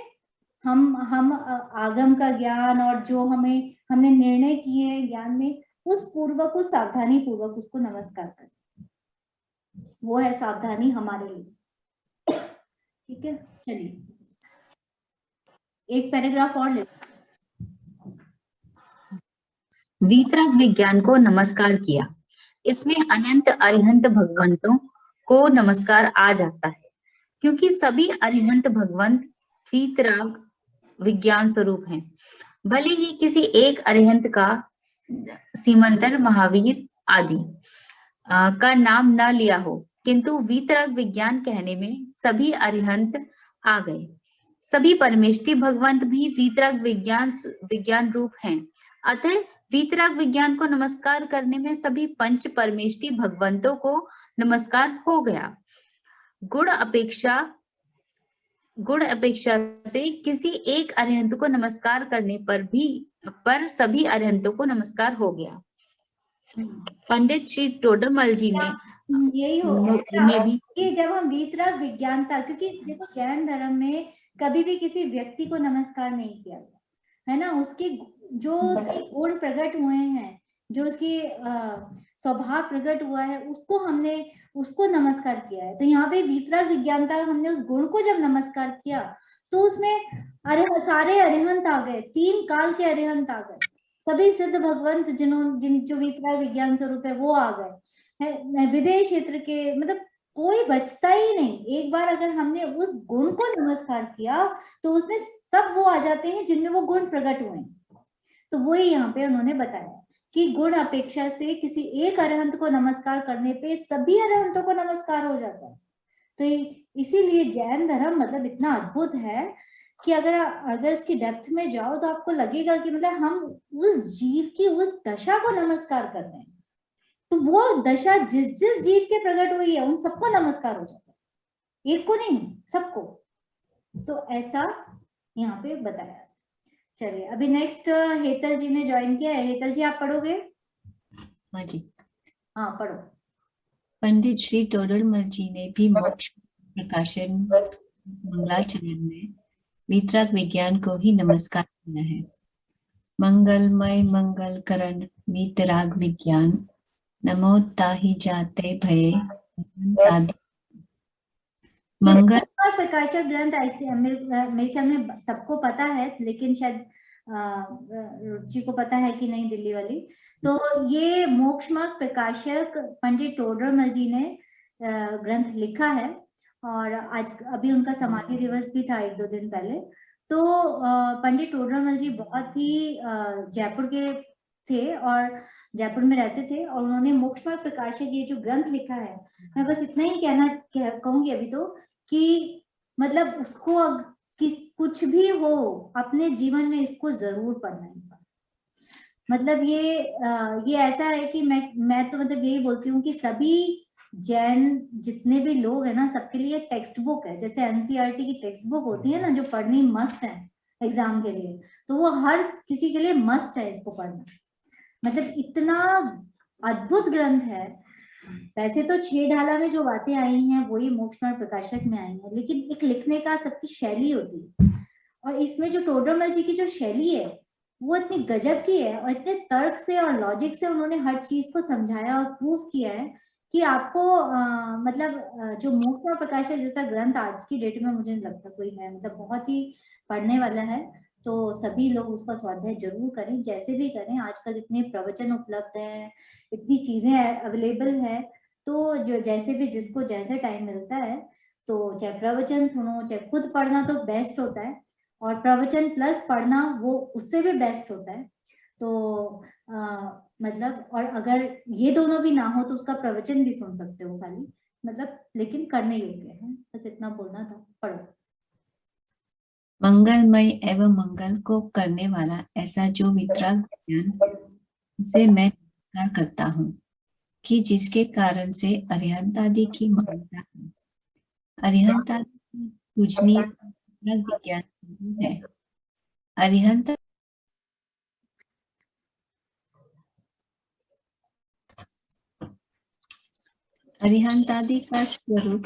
हम आगम का ज्ञान और जो हमने निर्णय किए हैं ज्ञान में, उस पूर्वक, उस सावधानी पूर्वक उसको नमस्कार करें, वो है सावधानी हमारे लिए। ठीक है, चलिए एक पैराग्राफ और ले। वीतराग विज्ञान को नमस्कार किया, इसमें अनंत अरिहंत भगवंतों को नमस्कार आ जाता है, क्योंकि सभी अरिहंत भगवंत वीतराग विज्ञान स्वरूप हैं। भले ही किसी एक अरिहंत का सीमंतर, महावीर आदि का नाम न लिया हो, किंतु वीतराग विज्ञान कहने में सभी अरिहंत आ गए। सभी परमेष्टि भगवंत भी वीतराग विज्ञान रूप हैं। अतः वीतराग विज्ञान को नमस्कार करने में सभी पंच परमेष्टि भगवंतों को नमस्कार हो गया। गुण अपेक्षा से किसी एक अरिहंत को नमस्कार करने पर सभी अरिहंतों को नमस्कार हो गया। पंडित श्री टोडरमल जी ने यही हो भी कि जब हम वीतराग विज्ञान था, क्योंकि देखो जैन धर्म में कभी भी किसी व्यक्ति को नमस्कार नहीं किया गया है ना, उसके जो उसके गुण प्रकट हुए हैं, जो उसकी स्वभाव प्रकट हुआ है, उसको नमस्कार किया है। तो यहाँ पे वीतराग विज्ञान था, हमने उस गुण को जब नमस्कार किया तो उसमें सारे अरिहंत आ गए, 3 काल के अरिहंत आ गए, सभी सिद्ध भगवंत जो वीतराग विज्ञान स्वरूप है वो आ गए, विदेह क्षेत्र के, मतलब कोई बचता ही नहीं। एक बार अगर हमने उस गुण को नमस्कार किया तो उसमें सब वो आ जाते हैं जिनमें वो गुण प्रकट हुए हैं। तो वही यहाँ पे उन्होंने बताया कि गुण अपेक्षा से किसी एक अरिहंत को नमस्कार करने पे सभी अरिहंतों को नमस्कार हो जाता है। तो इसीलिए जैन धर्म मतलब इतना अद्भुत है कि अगर इसकी डेप्थ में जाओ तो आपको लगेगा कि मतलब हम उस जीव की उस दशा को नमस्कार कर रहे हैं, तो वो दशा जिस जीव के प्रकट हुई है उन सबको नमस्कार हो जाता है, एक को नहीं, सबको। तो ऐसा यहाँ पे बताया। चलिए अभी नेक्स्ट हेतल जी ने ज्वाइन किया है। हेतल जी आप पढ़ोगे? हाँ जी, हाँ पढ़ो। पंडित श्री टोडरमल जी ने भी मोक्ष प्रकाशन मंगलाचरण में वीतराग विज्ञान को ही नमस्कार किया है। मंगलमय मंगल करण वीतराग विज्ञान नमो ताहि जाते भये तादि मंगल। और प्रकाशक ग्रंथ मेरे ख्याल में सबको पता है, लेकिन शायद रुचि को पता है कि नहीं, दिल्ली वाली। तो ये मोक्ष मार्ग प्रकाशक पंडित टोडरमल जी ने ग्रंथ लिखा है, और आज अभी उनका समाधि दिवस भी था 1-2 दिन पहले। तो पंडित टोडरमल जी बहुत ही जयपुर के थे और जयपुर में रहते थे, और उन्होंने मोक्ष मार्ग प्रकाशक ये जो ग्रंथ लिखा है, मैं बस इतना ही कहूंगी अभी तो, कि मतलब उसको कुछ भी हो अपने जीवन में इसको जरूर पढ़ना है। मतलब ये ऐसा है कि मैं तो मतलब यही बोलती हूँ कि सभी जैन जितने भी लोग हैं ना, सबके लिए टेक्स्ट बुक है। जैसे एनसीईआरटी की टेक्स्ट बुक होती है ना, जो पढ़नी मस्ट है एग्जाम के लिए, तो वो हर किसी के लिए मस्ट है इसको पढ़ना। मतलब इतना अद्भुत ग्रंथ है। वैसे तो 6 ढाला में जो बातें आई हैं वही मोक्ष मार्ग प्रकाशक में आई हैं, लेकिन एक लिखने का सबकी शैली होती है, और इसमें जो टोडरमल जी की जो शैली है वो इतनी गजब की है, और इतने तर्क से और लॉजिक से उन्होंने हर चीज को समझाया और प्रूफ किया है कि आपको मतलब जो मोक्ष मार्ग प्रकाशक जैसा ग्रंथ आज की डेट में मुझे नहीं लगता कोई है, मतलब बहुत ही पढ़ने वाला है। तो सभी लोग उसका स्वाध्याय जरूर करें, जैसे भी करें। आजकल इतने प्रवचन उपलब्ध हैं, इतनी चीजें अवेलेबल है, तो जो जैसे भी जिसको जैसे टाइम मिलता है, तो चाहे प्रवचन सुनो, चाहे खुद पढ़ना तो बेस्ट होता है, और प्रवचन प्लस पढ़ना वो उससे भी बेस्ट होता है। तो मतलब, और अगर ये दोनों भी ना हो तो उसका प्रवचन भी सुन सकते हो खाली, मतलब लेकिन करने योग्य है। बस इतना बोलना था। पढ़ो। मंगलमय एवं मंगल को करने वाला ऐसा जो वितराग ज्ञान, उसे मैं नमस्कार करता हूँ कि जिसके कारण से अरिहंत आदि की मान्यता है। अरिहंत आदि की पूजनीय विज्ञान है। अरिहंत आदि का स्वरूप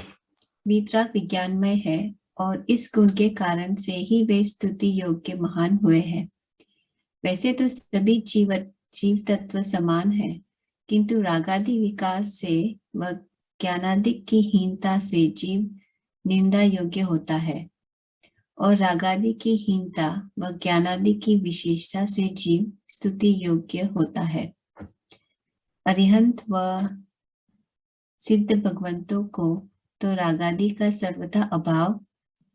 वितराग विज्ञानमय है, और इस गुण के कारण से ही वे स्तुति योग्य महान हुए हैं। वैसे तो सभी जीव तत्व समान है, किंतु रागादि विकार से व ज्ञानादि की हीनता से जीव निंदा योग्य होता है, और रागादि की हीनता व ज्ञानादि की विशेषता से जीव स्तुति योग्य होता है। अरिहंत व सिद्ध भगवंतों को तो रागादि का सर्वथा अभाव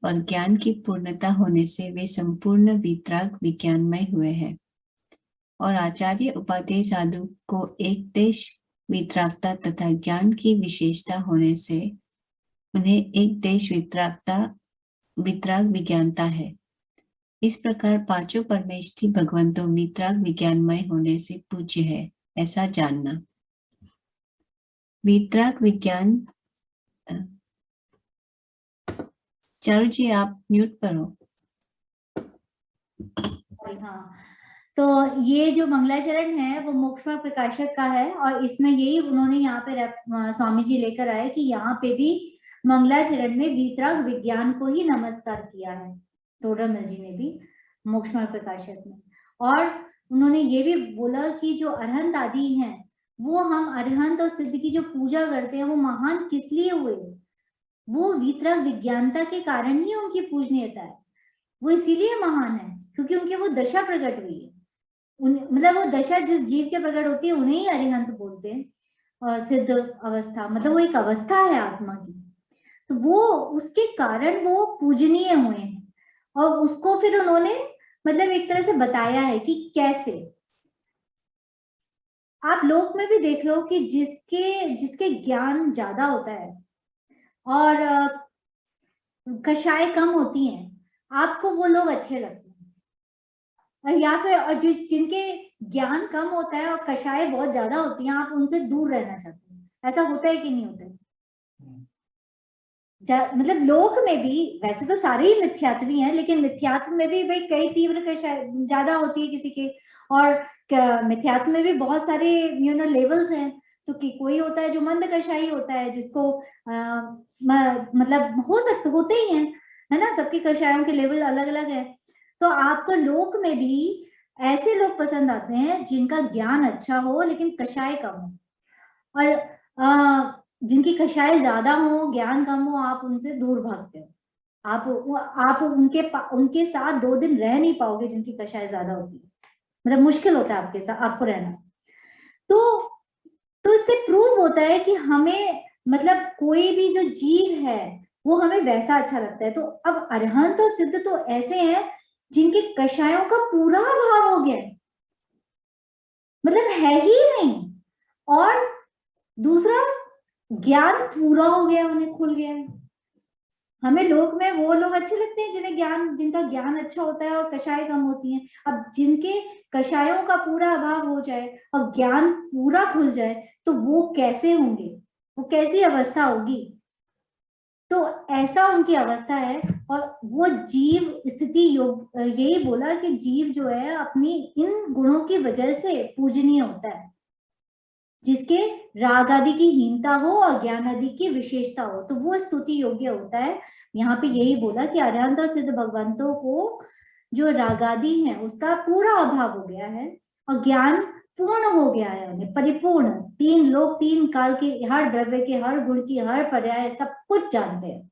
और ज्ञान की पूर्णता होने से वे संपूर्ण वितराग विज्ञानमय हुए हैं, और आचार्य उपाध्याय साधु को एक देश वितरागता तथा ज्ञान की विशेषता होने से उन्हें एक देश वितराग विज्ञानता है। इस प्रकार पांचों परमेष्ठी भगवंतों वितराग विज्ञानमय होने से पूज्य है, ऐसा जानना। वितराग विज्ञान, चारू जी आप म्यूट पर हो। हाँ, तो ये जो मंगलाचरण है वो मोक्ष मार्ग प्रकाशक का है, और इसमें यही उन्होंने यहाँ पे स्वामी जी लेकर आए कि यहाँ पे भी मंगलाचरण में वितराग विज्ञान को ही नमस्कार किया है टोडरमल जी ने भी मोक्ष मार्ग प्रकाशक में। और उन्होंने ये भी बोला कि जो अरहंत आदि हैं, वो हम अरहंत और सिद्ध की जो पूजा करते हैं वो महान किस लिए हुए? वो वितराग विज्ञानता के कारण ही उनकी पूजनीयता है। वो इसीलिए महान है क्योंकि उनके वो दशा प्रकट हुई है। मतलब वो दशा जिस जीव के प्रकट होती है उन्हें ही अरिहंत बोलते हैं, और सिद्ध अवस्था मतलब वो एक अवस्था है आत्मा की, तो वो उसके कारण वो पूजनीय हुए हैं। और उसको फिर उन्होंने मतलब एक तरह से बताया है कि कैसे। आप लोक में भी देख लो कि जिसके ज्ञान ज्यादा होता है और कषाय कम होती हैं, आपको वो लोग अच्छे लगते हैं, या फिर और जिनके ज्ञान कम होता है और कषाय बहुत ज्यादा होती हैं, आप उनसे दूर रहना चाहते हैं। ऐसा होता है कि नहीं होता है? मतलब लोक में भी वैसे तो सारे ही मिथ्यात्वी हैं, लेकिन मिथ्यात्व में भी भाई कई तीव्र कषाय ज्यादा होती है किसी के, और मिथ्यात्व में भी बहुत सारे लेवल्स हैं। तो कि कोई होता है जो मंद कषाई होता है, जिसको मतलब होते ही हैं, है ना, सबके कषायों के लेवल अलग अलग है। तो आपको लोक में भी ऐसे लोग पसंद आते हैं जिनका ज्ञान अच्छा हो लेकिन कषाय कम हो, और जिनकी कषाय ज्यादा हो, ज्ञान कम हो, आप उनसे दूर भागते हो। आप उनके साथ 2 दिन रह नहीं पाओगे जिनकी कषाय ज्यादा होती है, मतलब मुश्किल होता है आपके साथ आपको रहना। तो इससे प्रूव होता है कि हमें, मतलब कोई भी जो जीव है वो हमें वैसा अच्छा लगता है। तो अब अरहंत और सिद्ध तो ऐसे हैं जिनके कषायों का पूरा अभाव हो गया है, मतलब है ही नहीं। और दूसरा, ज्ञान पूरा हो गया, उन्हें खुल गया है। हमें लोक में वो लोग अच्छे लगते हैं जिनका ज्ञान अच्छा होता है और कषाय कम होती हैं। अब जिनके कषायों का पूरा अभाव हो जाए और ज्ञान पूरा खुल जाए तो वो कैसे होंगे, वो कैसी अवस्था होगी। तो ऐसा उनकी अवस्था है। और वो जीव स्थिति योग यही बोला कि जीव जो है अपनी इन गुणों की वजह से पूजनीय होता है, जिसके राग आदि की हीनता हो और ज्ञान आदि की विशेषता हो, तो वो स्तुति योग्य होता है। यहाँ पे यही बोला कि अरहंत और सिद्ध भगवंतों को जो राग आदि है उसका पूरा अभाव हो गया है और ज्ञान पूर्ण हो गया है, उन्हें परिपूर्ण, 3 लोक 3 काल के हर द्रव्य के हर गुण की हर पर्याय सब कुछ जानते हैं।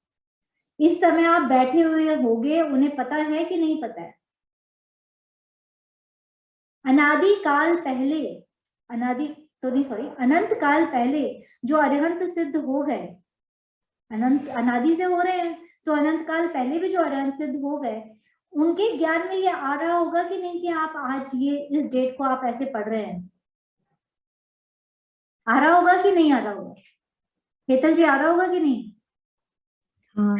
इस समय आप बैठे हुए होगे, उन्हें पता है कि नहीं पता है? अनादि काल पहले, अनंत काल पहले जो अरहंत सिद्ध हो गए, अनंत अनादि से हो रहे हैं, तो अनंत काल पहले भी जो अरहंत सिद्ध हो गए, उनके ज्ञान में ये आ रहा होगा कि नहीं कि आप आज ये इस डेट को आप ऐसे पढ़ रहे हैं? आ रहा होगा कि नहीं आ रहा होगा? हेतल जी, आ रहा होगा कि नहीं? हाँ,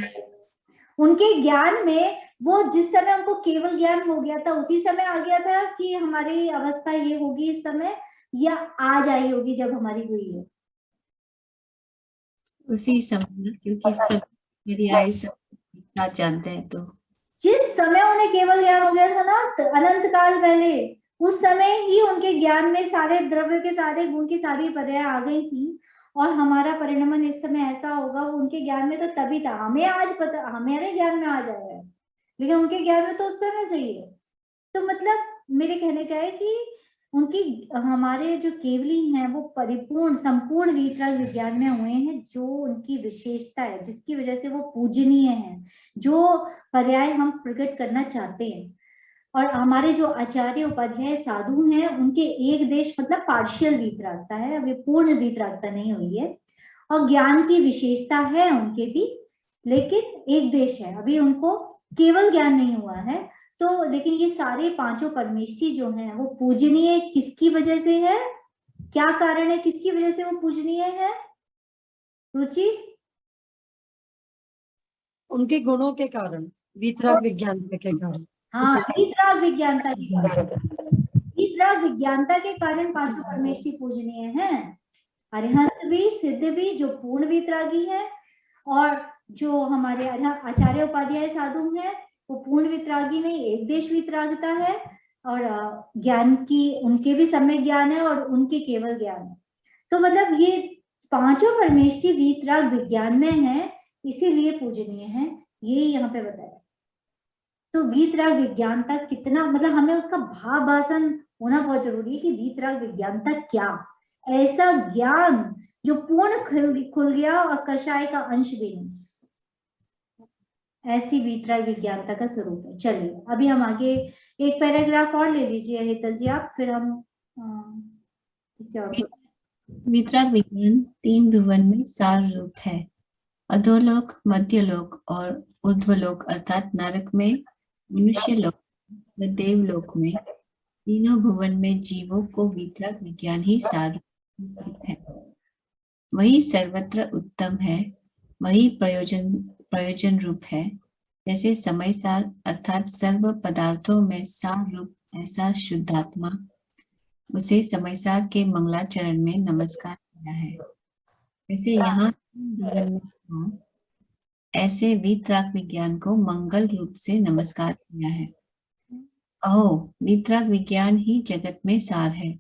उनके ज्ञान में वो जिस समय उनको केवल ज्ञान हो गया था उसी समय आ गया था कि हमारी अवस्था ये होगी इस समय, या आज आई होगी जब हमारी हुई है? उसी समय, क्योंकि सब मेरी आई सब साथ जानते हैं। तो जिस समय उन्हें केवल ज्ञान हो गया था ना, अनंत काल पहले, उस समय ही उनके ज्ञान में सारे द्रव्य के सारे गुण की सारी पर्याय आ गई थी। और हमारा परिणमन इस समय ऐसा होगा, उनके ज्ञान में तो तभी था, हमें आज पता, हमारे ज्ञान में आ जाएगा, लेकिन उनके ज्ञान में तो उस समय से ही है। तो मतलब मेरे कहने का है कि उनकी, हमारे जो केवली हैं वो परिपूर्ण संपूर्ण वीतराग विज्ञान में हुए हैं, जो उनकी विशेषता है, जिसकी वजह से वो पूजनीय हैं, जो पर्याय हम प्रकट करना चाहते हैं। और हमारे जो आचार्य उपाध्याय साधु हैं, उनके एक देश मतलब पार्शियल वीतरागता है, अभी पूर्ण वीतरागता नहीं हुई है, और ज्ञान की विशेषता है उनके भी, लेकिन एक देश है, अभी उनको केवल ज्ञान नहीं हुआ है। तो लेकिन ये सारे 5 परमेष्ठी जो हैं वो पूजनीय किसकी वजह से है, क्या कारण है, किसकी वजह से वो पूजनीय है? रुचि? उनके गुणों के कारण, वीतराग विज्ञानता के कारण। हाँ, वीतराग विज्ञानता के कारण, वीतराग विज्ञानता के कारण 5 परमेष्ठी पूजनीय हैं। अरहंत भी सिद्ध भी जो पूर्ण वीतरागी है, और जो हमारे आचार्य उपाध्याय साधु हैं वो पूर्ण वितरागी नहीं, एक देश वितरागता है, और ज्ञान की उनके भी सम्यक ज्ञान है और उनके केवल ज्ञान है। तो मतलब ये 5 परमेष्ठी वीतराग विज्ञान में है, इसीलिए पूजनीय है, ये यहाँ पे बताया। तो वीतराग विज्ञानता कितना, मतलब हमें उसका भावासन होना बहुत जरूरी है कि वीतराग विज्ञानता क्या, ऐसा ज्ञान जो पूर्ण खुल गया और कषाय का अंश भी नहीं, ऐसी वीतराग विज्ञानता का स्वरूप है। चलिए अभी हम आगे एक पैराग्राफ और ले लीजिए हेतल जी आप, फिर हम इसे और वीतराग विज्ञान 3 भुवन में सार रूप है। अधोलोक, मध्यलोक और ऊर्ध्वलोक अर्थात नरक में, मनुष्य लोक व देवलोक में, तीनों भुवन में जीवों को वीतराग विज्ञान ही सार रूप है। वही सर्वत्र उत्तम है, वही प्रयोजन रूप है। जैसे समय सार अर्थात सर्व पदार्थों में सार रूप ऐसा शुद्धात्मा, उसे समय सार के मंगलाचरण में नमस्कार किया है। वैसे यहाँ ऐसे वीतराग विज्ञान को मंगल रूप से नमस्कार किया है। अहो, वीतराग विज्ञान ही जगत में सार है,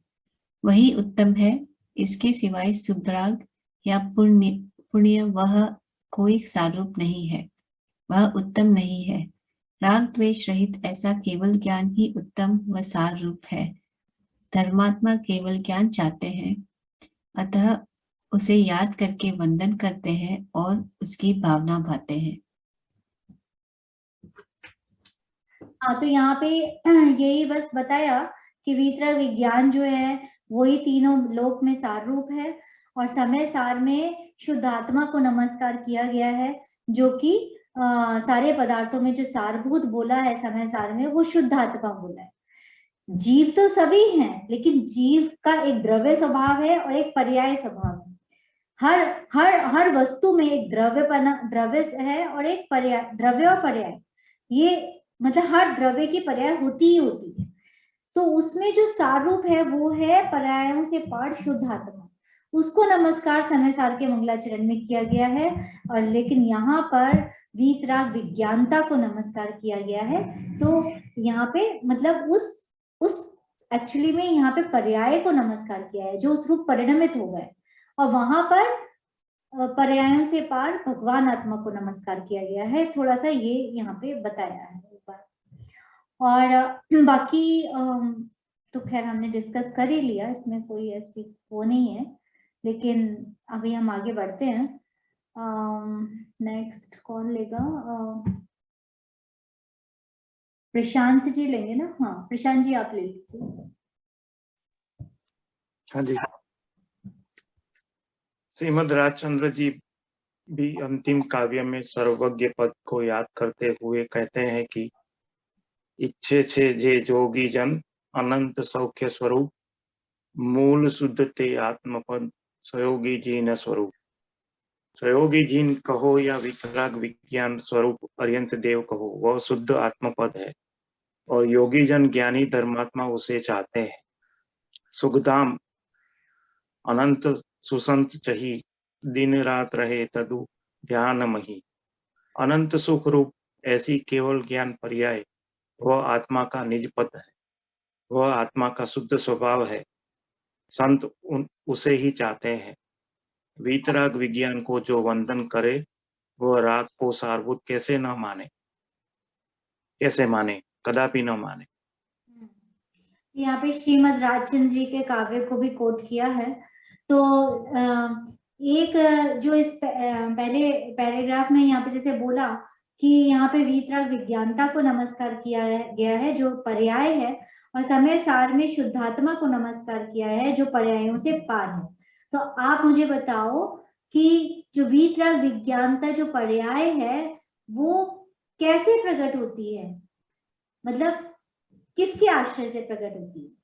वही उत्तम है, इसके सिवाय सुभराग या पुण्य वह कोई सारूप नहीं है, वह उत्तम नहीं है। राग द्वेष रहित ऐसा केवल ज्ञान ही उत्तम व सार रूप है। धर्मात्मा केवल ज्ञान चाहते हैं, अतः उसे याद करके वंदन करते हैं और उसकी भावना भाते हैं। हाँ, तो यहाँ पे यही बस बताया कि वीतराग विज्ञान जो है वही तीनों लोक में सार रूप है, और समय सार में शुद्धात्मा को नमस्कार किया गया है, जो कि सारे पदार्थों में जो सारभूत बोला है समय सार में, वो शुद्धात्मा बोला है। जीव तो सभी हैं, लेकिन जीव का एक द्रव्य स्वभाव है और एक पर्याय स्वभाव है। हर हर हर वस्तु में एक द्रव्य है और एक पर्याय, द्रव्य और पर्याय, ये मतलब हर द्रव्य की पर्याय होती ही होती है। तो उसमें जो सार रूप है वो है पर्यायों से पार शुद्धात्मा, उसको नमस्कार समय सार के मंगलाचरण में किया गया है। और लेकिन यहाँ पर वीतराग विज्ञानता को नमस्कार किया गया है। तो यहाँ पे मतलब उस एक्चुअली में यहाँ पे पर्याय को नमस्कार किया है जो उस रूप परिणमित हो गए, और वहां पर पर्यायों से पार भगवान आत्मा को नमस्कार किया गया है। थोड़ा सा ये यहाँ पे बताया है ऊपर। और बाकी तो खैर हमने डिस्कस कर ही लिया, इसमें कोई ऐसी वो नहीं है, लेकिन अभी हम आगे बढ़ते हैं। नेक्स्ट कौन लेगा? प्रशांत जी लेंगे ना? हाँ, प्रशांत जी आप ले लीजिए। हाँ जी। श्रीमद राजचंद्र जी भी अंतिम काव्य में सर्वज्ञ पद को याद करते हुए कहते हैं कि इच्छे छे जे जोगी जन अनंत सौख्य स्वरूप मूल शुद्ध ते आत्मपद सहयोगी जीन स्वरूप। सहयोगी जीन कहो या वितराग विज्ञान स्वरूप पर्यंत देव कहो, वह शुद्ध आत्मपद है और योगी जन ज्ञानी धर्मात्मा उसे चाहते हैं। सुखधाम अनंत सुसंत चही दिन रात रहे तदु ध्यान मही। अनंत सुख रूप ऐसी केवल ज्ञान पर्याय वह आत्मा का निज पद है, वह आत्मा का शुद्ध स्वभाव है। संत उसे ही चाहते हैं। वीतराग विज्ञान को जो वंदन करे वह राग को सारभूत कैसे न माने, कैसे माने, कदापि न माने। यहाँ पे श्रीमद राजचंद्र जी के काव्य को भी कोट किया है। तो एक जो इस पहले पैराग्राफ में यहाँ पे जैसे बोला कि यहाँ पे वीतराग विज्ञानता को नमस्कार किया गया है जो पर्याय है, और समय सार में शुद्धात्मा को नमस्कार किया है जो पर्यायों से पार है। तो आप मुझे बताओ कि जो वीतराग विज्ञानता जो पर्याय है वो कैसे प्रकट होती है, मतलब किसके आश्रय से प्रकट होती है?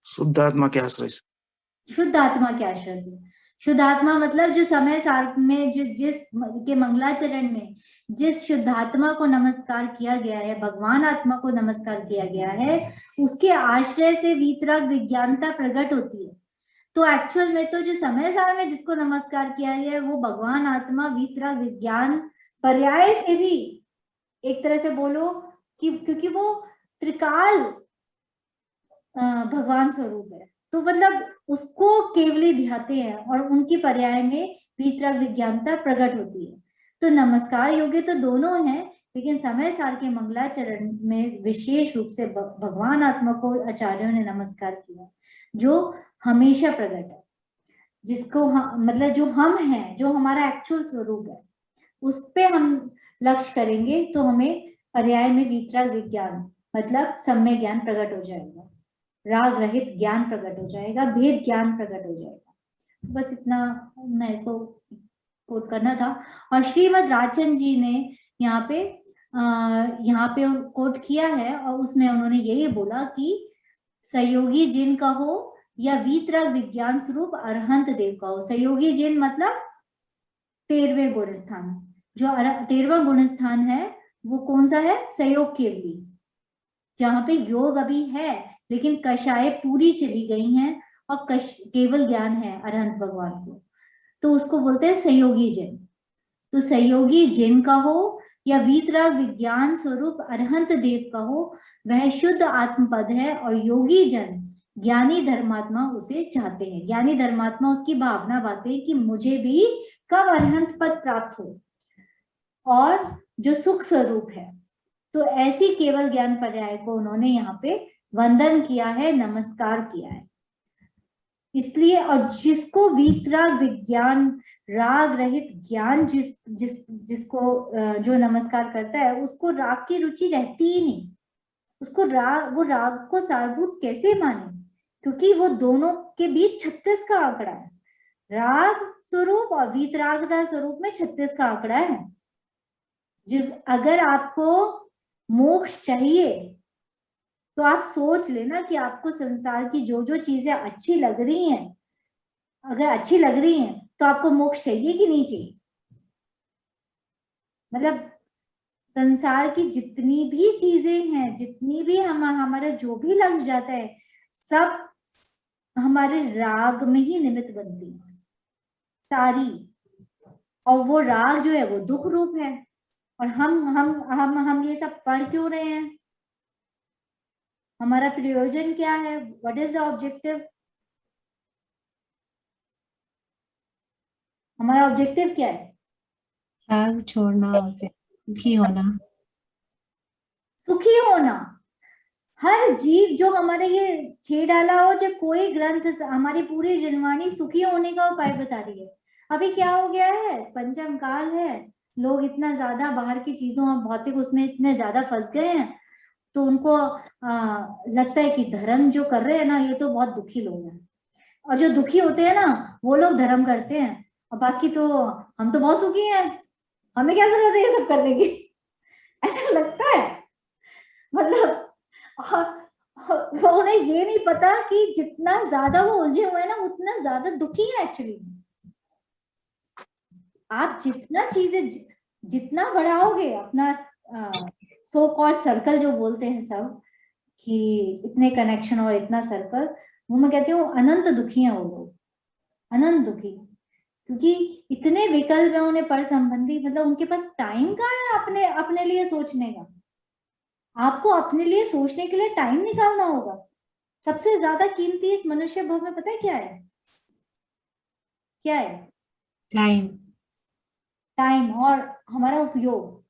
शुद्धात्मा के आश्रय से। शुद्धात्मा के आश्रय से। शुद्धात्मा मतलब जो समय सार में जो जिस के मंगलाचरण में जिस शुद्धात्मा को नमस्कार किया गया है, भगवान आत्मा को नमस्कार किया गया है, उसके आश्रय से वीतराग विज्ञानता प्रकट होती है। तो एक्चुअल में तो जो समय सार में जिसको नमस्कार किया गया है वो भगवान आत्मा वीतराग विज्ञान पर्याय से भी एक तरह से बोलो कि क्योंकि वो त्रिकाल भगवान स्वरूप है, तो मतलब उसको केवली ध्याते हैं और उनकी पर्याय में वीतराग विज्ञानता प्रकट होती है। तो नमस्कार योग्य तो दोनों हैं, लेकिन समय सार के मंगलाचरण में विशेष रूप से भगवान आत्मा को आचार्यों ने नमस्कार किया जो हमेशा प्रकट है, जिसको मतलब जो हम हैं, जो हमारा एक्चुअल स्वरूप है, उस पे हम लक्ष्य करेंगे तो हमें पर्याय में वीतराग विज्ञान मतलब सम्य ज्ञान प्रकट हो जाएगा, राग रहित ज्ञान प्रकट हो जाएगा, भेद ज्ञान प्रकट हो जाएगा। बस इतना मेरे को कोट करना था। और श्रीमद राजचंद्र जी ने यहाँ पे कोट किया है और उसमें उन्होंने यही बोला कि सहयोगी जिन कहो या वीतराग विज्ञान स्वरूप अरहंत देव कहो। सहयोगी जिन मतलब 13वें गुण स्थान, जो 13वां गुण स्थान है वो कौन सा है? सहयोग केवली, जहां पे योग अभी है लेकिन कषाय पूरी चली गई हैं और केवल ज्ञान है अरहंत भगवान को, तो उसको बोलते हैं सहयोगी जिन। तो सहयोगी जिन का हो या वीतराग विज्ञान स्वरूप अरहंत देव का हो, वह शुद्ध आत्मपद है और योगी जन ज्ञानी धर्मात्मा उसे चाहते हैं। ज्ञानी धर्मात्मा उसकी भावना बातें हैं कि मुझे भी कब अरहंत पद प्राप्त हो, और जो सुख स्वरूप है। तो ऐसी केवल ज्ञान पर्याय को उन्होंने यहाँ पे वंदन किया है, नमस्कार किया है। इसलिए, और जिसको वीतराग विज्ञान, राग रहित ज्ञान जिसको जो नमस्कार करता है, उसको राग की रुचि रहती ही नहीं। उसको वो राग को सारभूत कैसे माने, क्योंकि वो दोनों के बीच 36 का आंकड़ा है। राग स्वरूप और वीतरागता स्वरूप में 36 का आंकड़ा है। अगर आपको मोक्ष चाहिए तो आप सोच लेना कि आपको संसार की जो जो चीजें अच्छी लग रही हैं, अगर अच्छी लग रही हैं तो आपको मोक्ष चाहिए कि नहीं चाहिए। मतलब संसार की जितनी भी चीजें हैं, जितनी भी हमारा जो भी लग जाता है, सब हमारे राग में ही निमित्त बनती है सारी। और वो राग जो है वो दुख रूप है। और हम ये सब पढ़ क्यों रहे हैं? हमारा प्रयोजन क्या है? What is the objective? हमारा ऑब्जेक्टिव क्या है? राग छोड़ना और फिर सुखी होना। सुखी होना। हर जीव जो हमारे ये 6 डाला हो, जब कोई ग्रंथ हमारी पूरी जनवाणी सुखी होने का उपाय बता रही है। अभी क्या हो गया है, पंचम काल है, लोग इतना ज्यादा बाहर की चीजों और भौतिक उसमें इतने ज्यादा फंस गए हैं, तो उनको लगता है कि धर्म जो कर रहे हैं ना, ये तो बहुत दुखी लोग हैं। और जो दुखी होते हैं ना, वो लोग धर्म करते हैं, और बाकी तो हम तो बहुत सुखी हैं, हमें क्या जरूरत है ये सब करने की। ऐसा लगता है। मतलब उन्हें ये नहीं पता कि जितना ज्यादा वो उलझे हुए हैं ना, उतना ज्यादा दुखी है एक्चुअली। आप जितना चीजें जितना बढ़ाओगे अपना सो कॉल्ड सर्कल जो बोलते हैं सब, कि इतने कनेक्शन और इतना सर्कल, वो मैं कहती हूँ अनंत दुखी हैं वो लोग, अनंत दुखी। क्योंकि इतने विकल्प है उन्हें पर संबंधी, मतलब उनके पास टाइम कहाँ है अपने लिए सोचने का। आपको अपने लिए सोचने के लिए टाइम निकालना होगा। सबसे ज्यादा कीमती इस मनुष्य भव में पता है क्या है? क्या है? टाइम। टाइम और हमारा उपयोग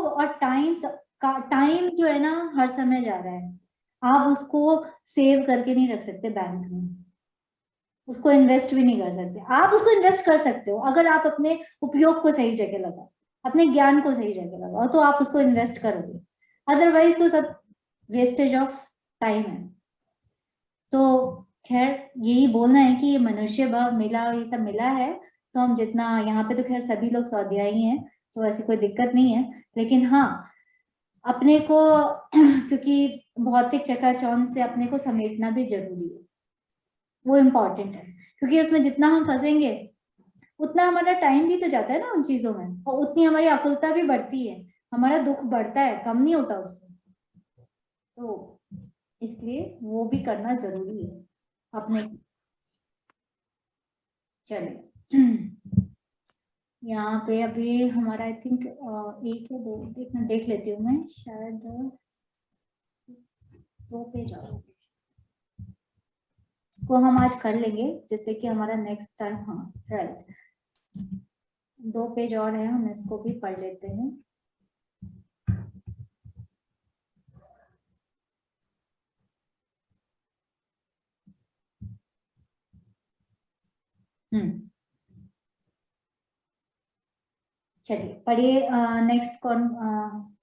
और टाइम जो है ना, हर समय जा रहा है। आप उसको सेव करके नहीं रख सकते बैंक में, उसको इन्वेस्ट भी नहीं कर सकते। आप उसको इन्वेस्ट कर सकते हो अगर आप अपने उपयोग को सही जगह लगाओ, अपने ज्ञान को सही जगह लगाओ, तो आप उसको इन्वेस्ट करोगे। अदरवाइज तो सब वेस्टेज ऑफ टाइम है। तो खैर यही बोलना है कि ये मनुष्य भाव मिला, ये सब मिला है, तो हम जितना यहाँ पे, तो खैर सभी लोग स्वाध्यायी हैं, तो ऐसी कोई दिक्कत नहीं है। लेकिन हाँ, अपने को क्योंकि भौतिक चकाचौंध से अपने को समेटना भी जरूरी है, वो इम्पोर्टेंट है। क्योंकि उसमें जितना हम फंसेंगे उतना हमारा टाइम भी तो जाता है ना उन चीजों में, और उतनी हमारी आकुलता भी बढ़ती है, हमारा दुख बढ़ता है, कम नहीं होता उससे। तो इसलिए वो भी करना जरूरी है अपने। चलिए यहाँ पे अभी हमारा आई थिंक 1 या 2, देख लेती हूँ मैं, शायद 2 पेज और इसको हम आज कर लेंगे, जैसे कि हमारा नेक्स्ट टाइम। हाँ राइट, 2 पेज और है, हम इसको भी पढ़ लेते हैं। चलिए पढ़िए। नेक्स्ट कौन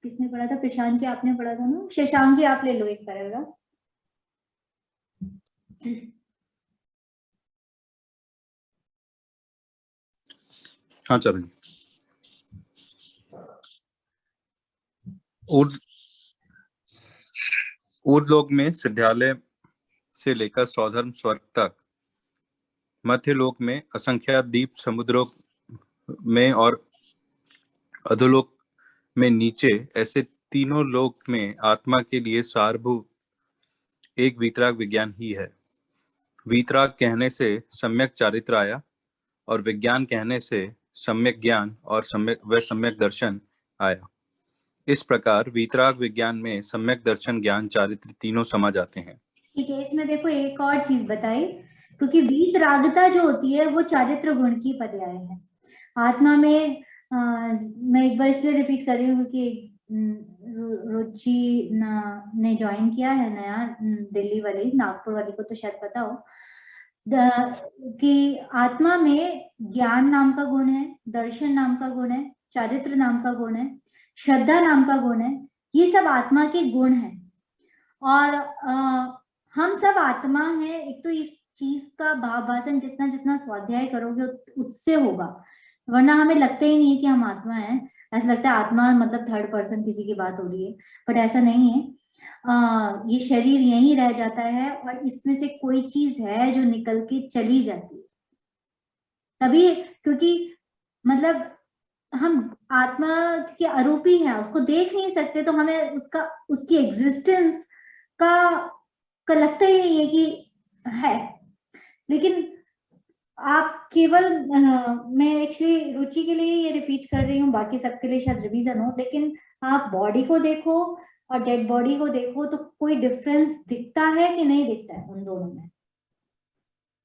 किसने पढ़ा था? प्रशांत जी आपने पढ़ा था ना? शशांक जी आप ले लो एक पैराग्राफ। हाँ चलो। ऊर्ध्वलोक में सिद्धालय से लेकर सौधर्म स्वर्ग तक, मध्यलोक में असंख्यात द्वीप समुद्रों में, और अधोलोक में नीचे, ऐसे तीनों लोक में आत्मा के लिए सारभूत एक वीतराग विज्ञान ही है। वीतराग कहने से सम्यक चारित्र आया, और विज्ञान कहने से सम्यक ज्ञान और सम्यक दर्शन आया। इस प्रकार वीतराग विज्ञान में सम्यक दर्शन, ज्ञान, चारित्र तीनों समा जाते हैं। ठीक है, इसमें देखो एक और चीज बताई, क्योंकि वीतरागता जो होती है वो चारित्र गुण की पर्याय है आत्मा में। मैं एक बार इसलिए रिपीट कर रही हूँ क्योंकि रुचि ने ज्वाइन किया है नया, दिल्ली वाली, नागपुर वाली को तो शायद पता हो कि आत्मा में ज्ञान नाम का गुण है, दर्शन नाम का गुण है, चारित्र नाम का गुण है, श्रद्धा नाम का गुण है। ये सब आत्मा के गुण हैं और हम सब आत्मा है। एक तो इस चीज का भावासन जितना जितना स्वाध्याय करोगे उससे होगा, वरना हमें लगता ही नहीं है कि हम आत्मा है। ऐसा लगता है आत्मा मतलब थर्ड पर्सन किसी की बात हो रही है, बट ऐसा नहीं है। ये शरीर यहीं रह जाता है और इसमें से कोई चीज है जो निकल के चली जाती है तभी, क्योंकि मतलब हम आत्मा के आरोपी है, उसको देख नहीं सकते, तो हमें उसकी एग्जिस्टेंस का लगता ही नहीं है कि है। लेकिन आप केवल मैं एक्चुअली रुचि के लिए ये रिपीट कर रही हूँ, बाकी सबके लिए शायद रिवीजन हो, लेकिन आप बॉडी को देखो और डेड बॉडी को देखो तो कोई डिफरेंस दिखता है कि नहीं दिखता है? उन दोनों में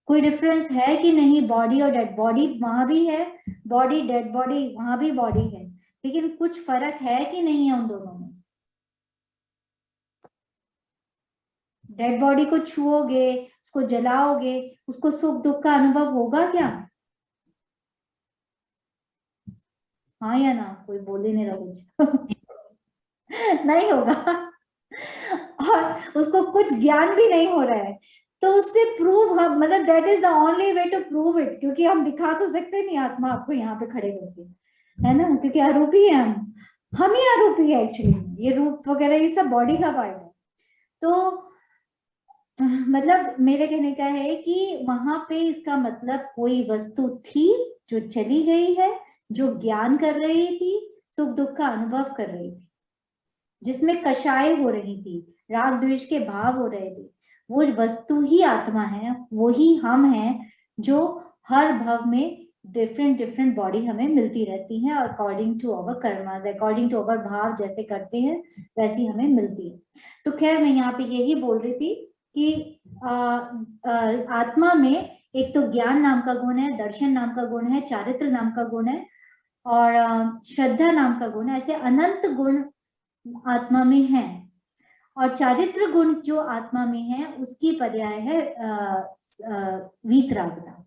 कोई डिफरेंस है कि नहीं? बॉडी और डेड बॉडी वहां भी है, बॉडी डेड बॉडी वहां भी बॉडी है, लेकिन कुछ फर्क है कि नहीं है उन दोनों में? डेड बॉडी को छुओगे, उसको जलाओगे, उसको सुख दुख का अनुभव होगा क्या? हाँ या ना? कोई बोल ही नहीं रहा कुछ नहीं होगा और उसको कुछ ज्ञान भी नहीं हो रहा है, तो उससे प्रूव हम मतलब that is the only way to prove it, क्योंकि हम दिखा तो सकते नहीं आत्मा आपको यहाँ पे खड़े करके, है ना, क्योंकि आरोपी है हम ही आरोपी है एक्चुअली। ये रूप वगैरह ये सब बॉडी का पार्ट है। तो मतलब मेरे कहने का है कि वहां पे इसका मतलब कोई वस्तु थी जो चली गई है, जो ज्ञान कर रही थी, सुख दुख का अनुभव कर रही थी, जिसमें कषाय हो रही थी, राग द्वेष के भाव हो रहे थे। वो वस्तु ही आत्मा है, वो ही हम हैं, जो हर भव में डिफरेंट डिफरेंट बॉडी हमें मिलती रहती है according to our karmas, according to our भाव जैसे करते हैं वैसी हमें मिलती है। तो खैर मैं यहाँ पे यही बोल रही थी कि आत्मा में एक तो ज्ञान नाम का गुण है, दर्शन नाम का गुण है, चारित्र नाम का गुण है और श्रद्धा नाम का गुण है। ऐसे अनंत गुण आत्मा में है और चारित्र गुण जो आत्मा में है उसकी पर्याय है वीतरागता।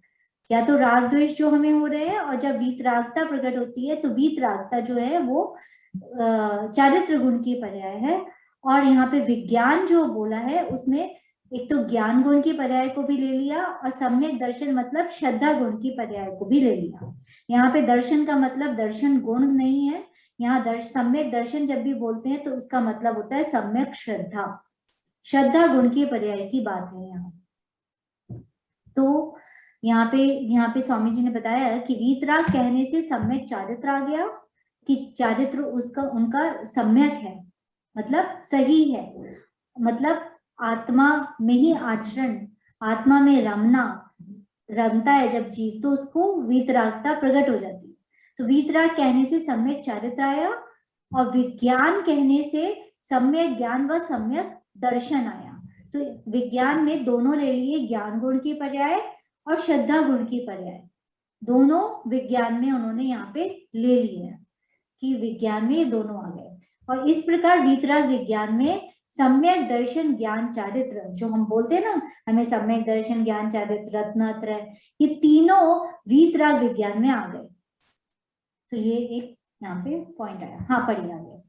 या तो राग द्वेष जो हमें हो रहे हैं, और जब वीतरागता प्रकट होती है तो वीतरागता जो है वो चारित्र गुण की पर्याय है। और यहाँ पे विज्ञान जो बोला है उसमें एक तो ज्ञान गुण की पर्याय को भी ले लिया और सम्यक दर्शन मतलब श्रद्धा गुण की पर्याय को भी ले लिया। यहाँ पे दर्शन का मतलब दर्शन गुण नहीं है, यहाँ सम्यक दर्शन जब भी बोलते हैं तो उसका मतलब होता है सम्यक श्रद्धा, श्रद्धा गुण की पर्याय की बात है यहाँ। तो यहाँ पे स्वामी जी ने बताया कि वीतराग कहने से सम्यक चारित्र आ गया, कि चारित्र उसका उनका सम्यक है, मतलब सही है, मतलब आत्मा में ही आचरण, आत्मा में रमता है जब जीव, तो उसको वीतरागता प्रकट हो जाती है। तो वीतराग कहने से सम्यक चारित्र आया और विज्ञान कहने से सम्यक ज्ञान व सम्यक दर्शन आया। तो विज्ञान में दोनों ले लिए, ज्ञान गुण की पर्याय और श्रद्धा गुण की पर्याय, दोनों विज्ञान में उन्होंने यहाँ पे ले लिए कि विज्ञान में ये दोनों आ गए। और इस प्रकार वीतराग विज्ञान में सम्यक दर्शन ज्ञान चारित्र, जो हम बोलते हैं ना हमें सम्यक दर्शन ज्ञान चारित्र रत्नत्रय, ये तीनों वीतराग विज्ञान में आ गए। तो ये एक यहाँ पे पॉइंट आया। हाँ पढ़िए आगे।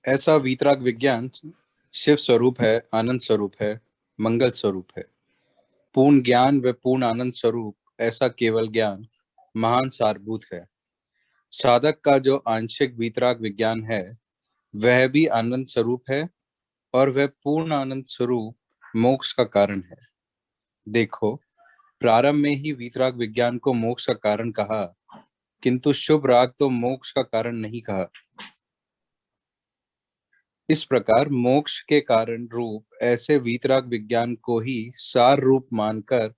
ऐसा वीतराग विज्ञान शिव स्वरूप है, आनंद स्वरूप है, मंगल स्वरूप है, पूर्ण ज्ञान व पूर्ण आनंद स्वरूप। ऐसा केवल ज्ञान महान सारभूत है। साधक का जो आंशिक वीतराग विज्ञान है वह भी आनंद स्वरूप है और वह पूर्ण आनंद स्वरूप मोक्ष का कारण है। देखो, प्रारंभ में ही वीतराग विज्ञान को मोक्ष का कारण कहा, किंतु शुभ राग तो मोक्ष का कारण नहीं कहा। इस प्रकार मोक्ष के कारण रूप ऐसे वीतराग विज्ञान को ही सार रूप मानकर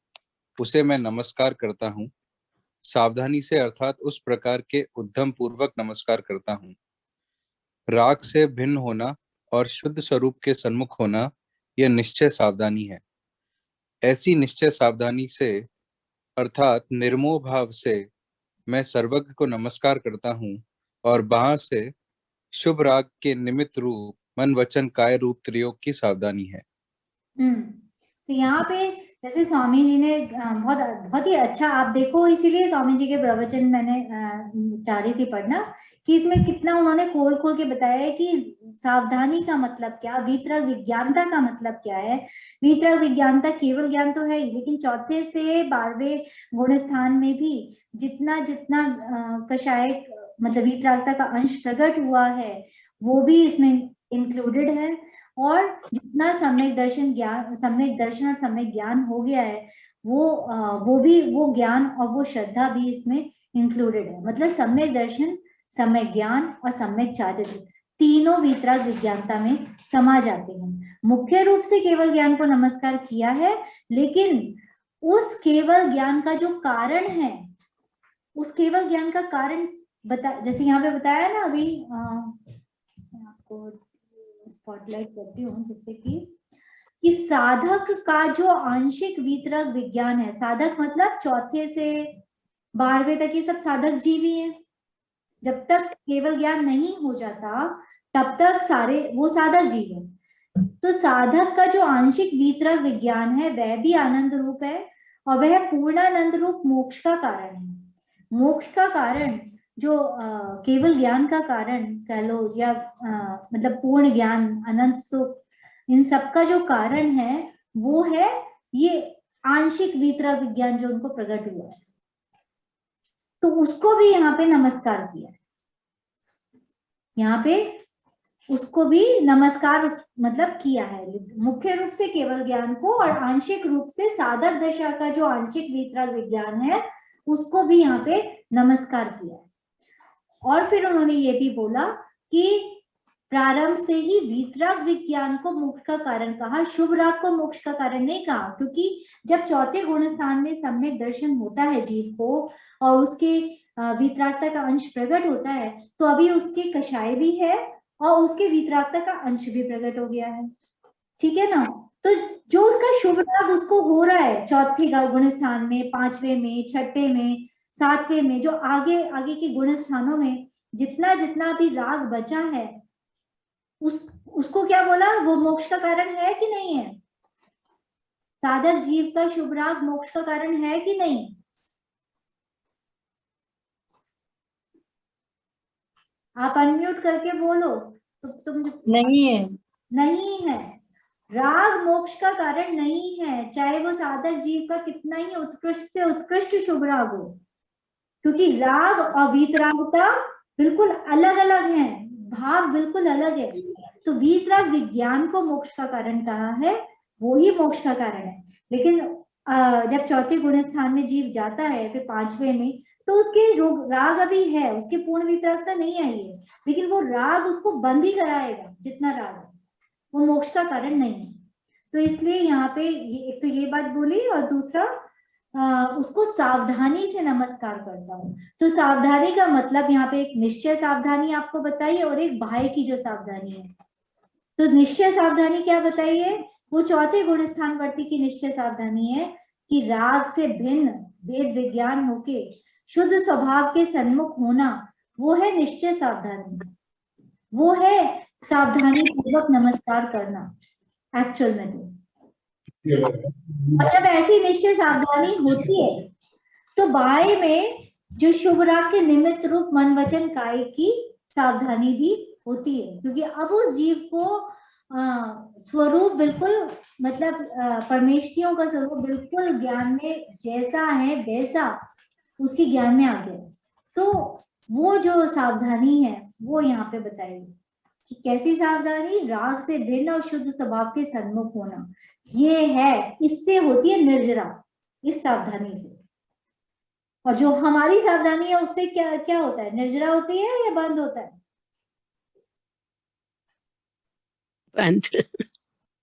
उसे मैं नमस्कार करता हूँ। सावधानी से अर्थात उस प्रकार के उद्यम पूर्वक नमस्कार करता हूँ। राग से भिन्न होना और शुद्ध स्वरूप के सन्मुख होना यह निश्चय सावधानी है। ऐसी निश्चय सावधानी से अर्थात निर्मोह भाव से मैं सर्वज्ञ को नमस्कार करता हूँ और वहां से शुभ राग के निमित्त रूप मन वचन काय रूप त्रियोग की सावधानी है। तो यहाँ पे जैसे स्वामी जी ने बहुत बहुत ही अच्छा, आप देखो इसीलिए स्वामी जी के प्रवचन मैंने चाह रही थी पढ़ना कि इसमें कितना उन्होंने खोल खोल के बताया है कि सावधानी का मतलब क्या, वीतराग विज्ञानता का मतलब क्या है। वीतराग विज्ञानता केवल ज्ञान तो है ही, लेकिन चौथे से 12वें गुण स्थान में भी जितना जितना कषाय मतलब वीतरागता का अंश प्रकट हुआ है वो भी इसमें इंक्लूडेड है। और जितना सम्यक दर्शन ज्ञान, सम्यक दर्शन और सम्यक ज्ञान हो गया है वो भी, वो ज्ञान और वो श्रद्धा भी इसमें इंक्लूडेड है। मतलब सम्यक दर्शन, सम्यक ज्ञान और सम्यक चारित्र तीनों वीतराग विज्ञानता में समा जाते हैं। मुख्य रूप से केवल ज्ञान को नमस्कार किया है, लेकिन उस केवल ज्ञान का जो कारण है, उस केवल ज्ञान का कारण जैसे यहाँ पे बताया ना अभी, आपको स्पॉटलाइट करती हूँ जिससे कि साधक का जो आंशिक वीतराग विज्ञान है, साधक मतलब चौथे से 12वें तक ये सब साधक जीव ही हैं। जब तक केवल ज्ञान नहीं हो जाता तब तक सारे वो साधक जीव हैं। तो साधक का जो आंशिक वीतराग विज्ञान है वह भी आनंद रूप है और वह पूर्णानंद रूप मोक्ष का कारण है। मोक्ष का कारण जो केवल ज्ञान का कारण कह लो या मतलब पूर्ण ज्ञान, अनंत सुख, इन सब का जो कारण है वो है ये आंशिक वीतराग विज्ञान जो उनको प्रकट हुआ है। तो उसको भी यहाँ पे नमस्कार किया, यहाँ पे उसको भी नमस्कार मतलब किया है। मुख्य रूप से केवल ज्ञान को और आंशिक रूप से साधक दशा का जो आंशिक वीतराग विज्ञान है उसको भी यहाँ पे नमस्कार किया है। और फिर उन्होंने ये भी बोला कि प्रारंभ से ही वीतराग विज्ञान को मोक्ष का कारण कहा, शुभ राग को मोक्ष का कारण नहीं कहा, क्योंकि जब चौथे गुण स्थान में सम्यक दर्शन होता है जीव को और उसके वीतरागता का अंश प्रकट होता है तो अभी उसके कषाय भी है और उसके वीतरागता का अंश भी प्रकट हो गया है, ठीक है ना। तो जो उसका शुभ राग उसको हो रहा है चौथे गुण स्थान में, 5वें में, 6ठे में, 7वें में, जो आगे आगे के गुण स्थानों में जितना जितना भी राग बचा है उसको क्या बोला, वो मोक्ष का कारण है कि नहीं है। साधक जीव का शुभ राग मोक्ष का कारण है कि नहीं। आप अनम्यूट करके बोलो तो तुम। नहीं है, नहीं है, राग मोक्ष का कारण नहीं है, चाहे वो साधक जीव का कितना ही उत्कृष्ट से उत्कृष्ट शुभ राग हो, क्योंकि राग और वीतरागता बिल्कुल अलग अलग हैं, भाव बिल्कुल अलग है। तो वीतराग विज्ञान को मोक्ष का कारण कहा है, वो ही मोक्ष का कारण है। लेकिन जब चौथे गुण स्थान में जीव जाता है फिर 5वें में, तो उसके राग अभी है, उसकी पूर्ण वीतरागता नहीं आई है, लेकिन वो राग उसको बंद ही कराएगा जितना राग है, वो मोक्ष का कारण नहीं है। तो इसलिए यहाँ पे एक तो ये बात बोली और दूसरा उसको सावधानी से नमस्कार करता हूँ। तो सावधानी का मतलब यहाँ पे एक निश्चय सावधानी आपको बताइए और एक बाह्य की जो सावधानी है। तो निश्चय सावधानी क्या बताइए, वो चौथे गुण स्थानवर्ती की निश्चय सावधानी है कि राग से भिन्न वेद विज्ञान होके शुद्ध स्वभाव के सन्मुख होना, वो है निश्चय सावधानी, वो है सावधानी पूर्वक नमस्कार करना एक्चुअल में। तो जब ऐसी निश्चय सावधानी होती है तो बाह्य में जो शुभ राग के निमित्त रूप मन वचन काय की सावधानी भी होती है, क्योंकि अब उस जीव को स्वरूप बिल्कुल मतलब परमेष्ठियों का स्वरूप बिल्कुल ज्ञान में जैसा है वैसा उसके ज्ञान में आ गया। तो वो जो सावधानी है वो यहाँ पे बताएगी कि कैसी सावधानी, राग से भिन्न और शुद्ध स्वभाव के सन्मुख होना, ये है, इससे होती है निर्जरा, इस सावधानी से। और जो हमारी सावधानी है उससे क्या क्या होता है, निर्जरा होती है या बंद होता है?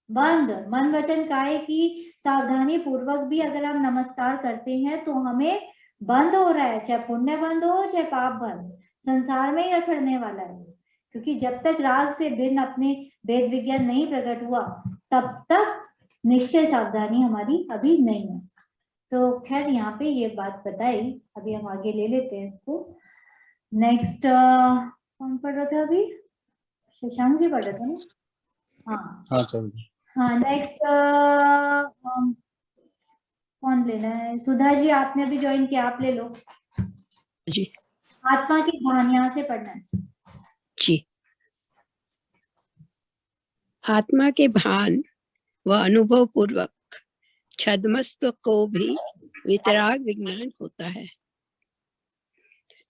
बंद। मन वचन काय की सावधानी पूर्वक भी अगर हम नमस्कार करते हैं तो हमें बंद हो रहा है, चाहे पुण्य बंद हो चाहे पाप बंद, संसार में ही रखने वाला है। क्योंकि जब तक राग से भिन्न अपने वेद विज्ञान नहीं प्रकट हुआ तब तक निश्चय सावधानी हमारी अभी नहीं है। तो खैर यहाँ पे ये बात बताई, अभी हम आगे ले लेते हैं इसको। नेक्स्ट कौन पढ़ रहा था अभी, शशांक जी पढ़ रहे थे ना? हाँ हाँ चल। हाँ, नेक्स्ट कौन लेना है? सुधा जी आपने भी ज्वाइन किया, आप ले लो जी। आत्मा की भान, यहाँ से पढ़ना है जी। आत्मा के भान व अनुभव पूर्वक छद्मस्व को भी वितराग विज्ञान होता है।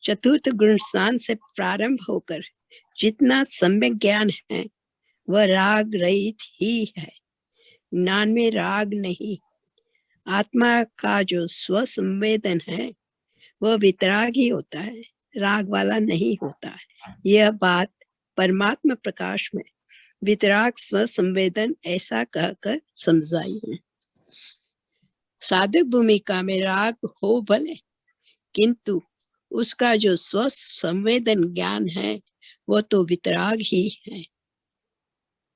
चतुर्थ गुण स्थान से प्रारंभ होकर जितना सम्यक ज्ञान है वह राग रहित ही है। ज्ञान में राग नहीं। आत्मा का जो स्व संवेदन है वह वितराग ही होता है, राग वाला नहीं होता है। यह बात परमात्मा प्रकाश में वितराग स्व संवेदन ऐसा कहकर समझाई है। साधक भूमिका में राग हो भले, किंतु उसका जो स्व संवेदन ज्ञान है वह तो वितराग ही है।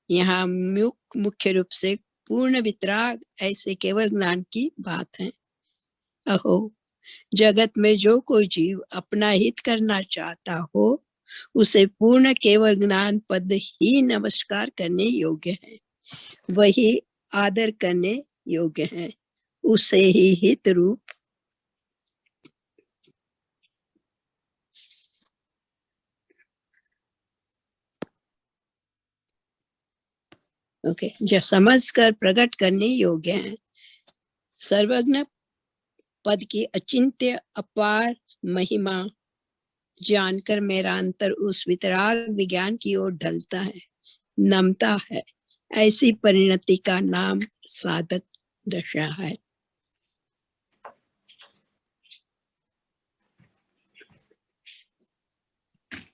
यहाँ मुख्य रूप से पूर्ण वितराग ऐसे केवल ज्ञान की बात है। अहो, जगत में जो कोई जीव अपना हित करना चाहता हो उसे पूर्ण केवल ज्ञान पद ही नमस्कार करने योग्य है, वही आदर करने योग्य है, उसे ही हित रूप जो समझ कर प्रकट करने योग्य है। सर्वज्ञ पद की अचिंत्य अपार महिमा जानकर मेरा अंतर उस वितराग विज्ञान की ओर ढलता है, नमता है। ऐसी परिणति का नाम साधक दशा है।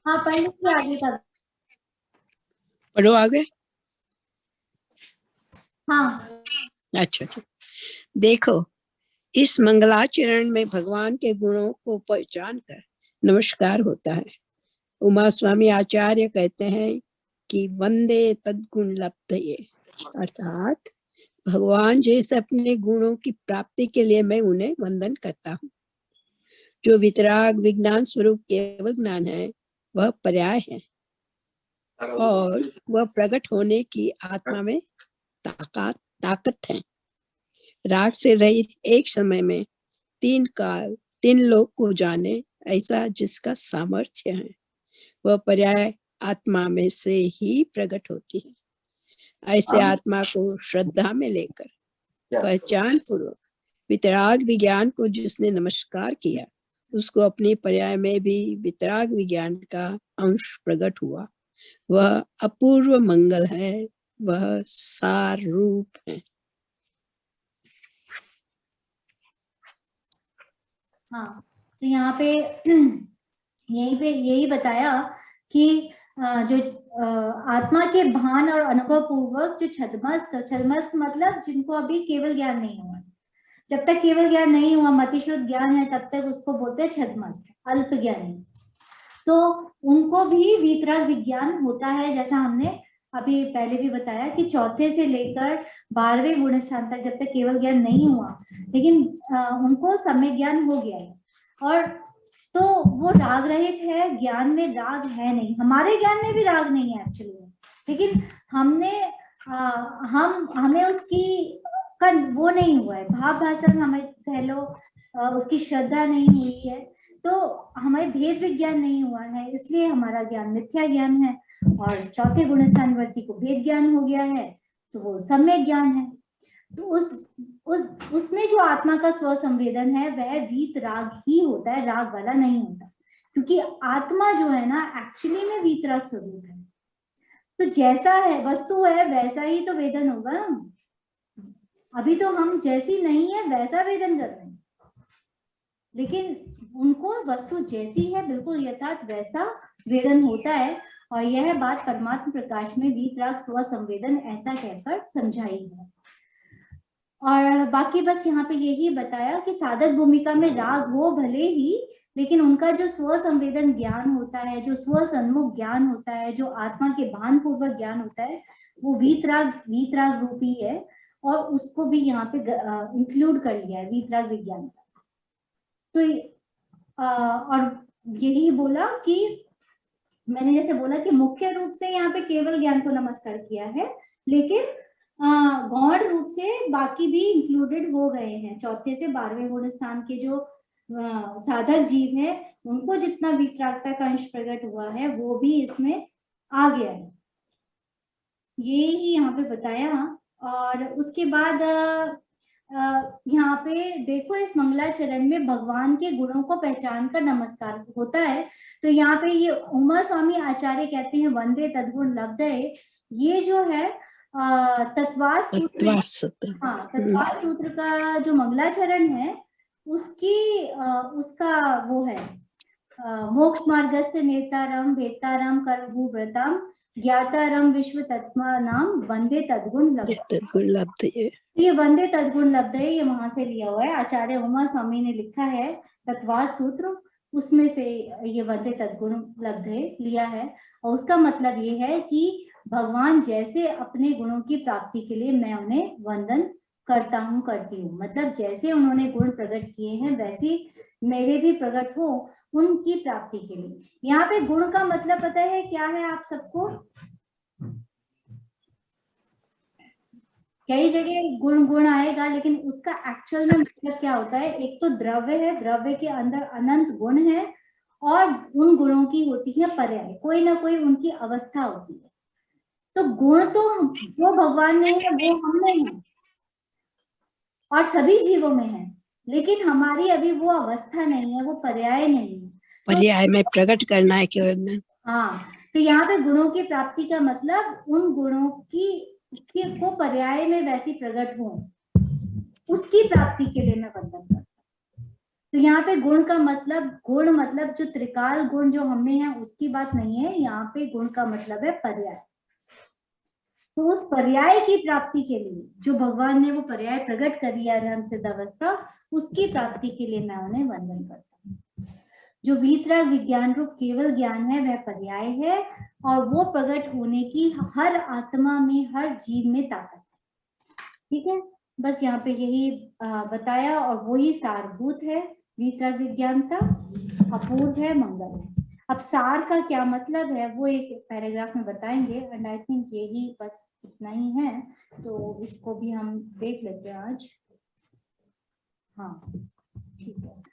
हाँ पढ़ लीजिए आगे का। पढ़ो आगे। हाँ अच्छा, देखो इस मंगलाचरण में भगवान के गुणों को पहचान कर नमस्कार होता है। उमा स्वामी आचार्य कहते हैं कि वंदे तद्गुण लब्धये, अर्थात भगवान जैसे अपने गुणों की प्राप्ति के लिए मैं उन्हें वंदन करता हूँ। जो वितराग विज्ञान स्वरूप केवल ज्ञान है वह पर्याय है और वह प्रकट होने की आत्मा में ताकत है। राग से रहित एक समय में तीन काल तीन लोक को जाने ऐसा जिसका सामर्थ्य है वह पर्याय आत्मा में से ही प्रकट होती है। ऐसे आत्मा को श्रद्धा में लेकर पहचान पूर्वक वितराग विज्ञान को जिसने नमस्कार किया उसको अपने पर्याय में भी वितराग विज्ञान का अंश प्रकट हुआ। वह अपूर्व मंगल है, वह सार रूप है। हाँ, तो यहाँ पे यही बताया कि जो आत्मा के भान और अनुभव पूर्वक जो छद्मस्त मतलब जिनको अभी केवल ज्ञान नहीं हुआ, जब तक केवल ज्ञान नहीं हुआ मतिश्रुत ज्ञान है तब तक उसको बोलते हैं छद्मस्त, अल्प ज्ञानी। तो उनको भी वीतराग विज्ञान होता है, जैसा हमने अभी पहले भी बताया कि चौथे से लेकर 12वें गुण स्थान तक जब तक केवल ज्ञान नहीं हुआ लेकिन उनको सम्यक ज्ञान हो गया है और तो वो राग रहित है। ज्ञान में राग है नहीं, हमारे ज्ञान में भी राग नहीं है एक्चुअली, लेकिन हमें उसकी का वो नहीं हुआ है, भाव भाषण हमें कह लो, उसकी श्रद्धा नहीं हुई है, तो हमें भेद विज्ञान नहीं हुआ है, इसलिए हमारा ज्ञान मिथ्या ज्ञान है। और चौथे गुण स्थानवर्ती को भेद ज्ञान हो गया है तो वो सम्यक ज्ञान है। तो उसमें जो आत्मा का स्व संवेदन है वह वीत राग ही होता है, राग वाला नहीं होता, क्योंकि आत्मा जो है ना एक्चुअली में वीतराग स्वरूप है। तो जैसा है वस्तु है वैसा ही तो वेदन होगा ना। अभी तो हम जैसी नहीं है वैसा वेदन कर रहे हैं, लेकिन उनको वस्तु जैसी है बिल्कुल यथार्थ वैसा वेदन होता है। और यह बात परमात्मा प्रकाश में वीतराग स्व संवेदन ऐसा कहकर समझाई है। और बाकी बस यहाँ पे यही बताया कि साधक भूमिका में राग हो भले ही, लेकिन उनका जो स्व संवेदन ज्ञान होता है, जो स्व सन्मुख ज्ञान होता है, जो आत्मा के भान पूर्वक ज्ञान होता है, वो वीतराग रूपी है और उसको भी यहाँ पे इंक्लूड कर लिया है वीतराग विज्ञान का। तो और यही बोला कि मैंने जैसे बोला कि मुख्य रूप से यहाँ पे केवल ज्ञान को नमस्कार किया है, लेकिन गौण रूप से बाकी भी इंक्लूडेड हो गए हैं। 4 से 12वें गुण स्थान के जो साधक जीव है उनको जितना वीतरागता का अंश प्रकट हुआ है वो भी इसमें आ गया है, ये ही यहाँ पे बताया। और उसके बाद यहाँ पे देखो इस मंगलाचरण में भगवान के गुणों को पहचान कर नमस्कार होता है। तो यहाँ पे ये उमा स्वामी आचार्य कहते हैं वंदे तद्गुण लब्धये, ये जो है तत्वास सूत्र, हाँ तत्वास सूत्र का जो मंगलाचरण है उसकी उसका वो है मोक्ष मार्गस्य नेतारम वेतारम करभू व्रतम ज्ञातारम विश्व तत्मा नाम वंदे तद्गुण लब्धये। ये वंदे तद्गुण लब्धये ये वहां से लिया हुआ है, आचार्य उमा स्वामी ने लिखा है तत्वास सूत्र, उसमें से ये वंदे तद्गुण लब्धये लिया है। और उसका मतलब ये है कि भगवान जैसे अपने गुणों की प्राप्ति के लिए मैं उन्हें वंदन करता हूँ, करती हूँ, मतलब जैसे उन्होंने गुण प्रकट किए हैं वैसे मेरे भी प्रकट हो उनकी प्राप्ति के लिए। यहाँ पे गुण का मतलब पता है क्या है आप सबको? कई जगह गुण गुण आएगा लेकिन उसका एक्चुअल में मतलब क्या होता है? एक तो द्रव्य है, द्रव्य के अंदर अनंत गुण है और उन गुणों की होती है पर्याय, कोई ना कोई उनकी अवस्था होती है। तो गुण तो वो भगवान में है, वो हम में है और सभी जीवों में है, लेकिन हमारी अभी वो अवस्था नहीं है, वो पर्याय नहीं है, पर्याय में प्रकट करना है केवल में। हाँ, तो यहाँ पे गुणों की प्राप्ति का मतलब उन गुणों की को पर्याय में वैसी प्रकट हो, उसकी प्राप्ति के लिए मैं वंदन करता हूँ। तो यहाँ पे गुण का मतलब, गुण मतलब जो त्रिकाल गुण जो हमें है उसकी बात नहीं है, यहाँ पे गुण का मतलब है पर्याय। तो उस पर्याय की प्राप्ति के लिए जो भगवान ने वो पर्याय प्रकट कर लिया ध्यान सिद्ध अवस्था, उसकी प्राप्ति के लिए मैं उन्हें वंदन करता हूँ। जो वीतराग विज्ञान रूप केवल ज्ञान है वह पर्याय है और वो प्रकट होने की हर आत्मा में, हर जीव में ताकत है। ठीक है, बस यहाँ पे यही बताया और वही सारभूत है वीतराग विज्ञानता, अपूर्व है, मंगल है। अब सार का क्या मतलब है वो एक पैराग्राफ में बताएंगे एंड आई थिंक यही बस इतना ही है, तो इसको भी हम देख लेते हैं आज। हाँ ठीक है,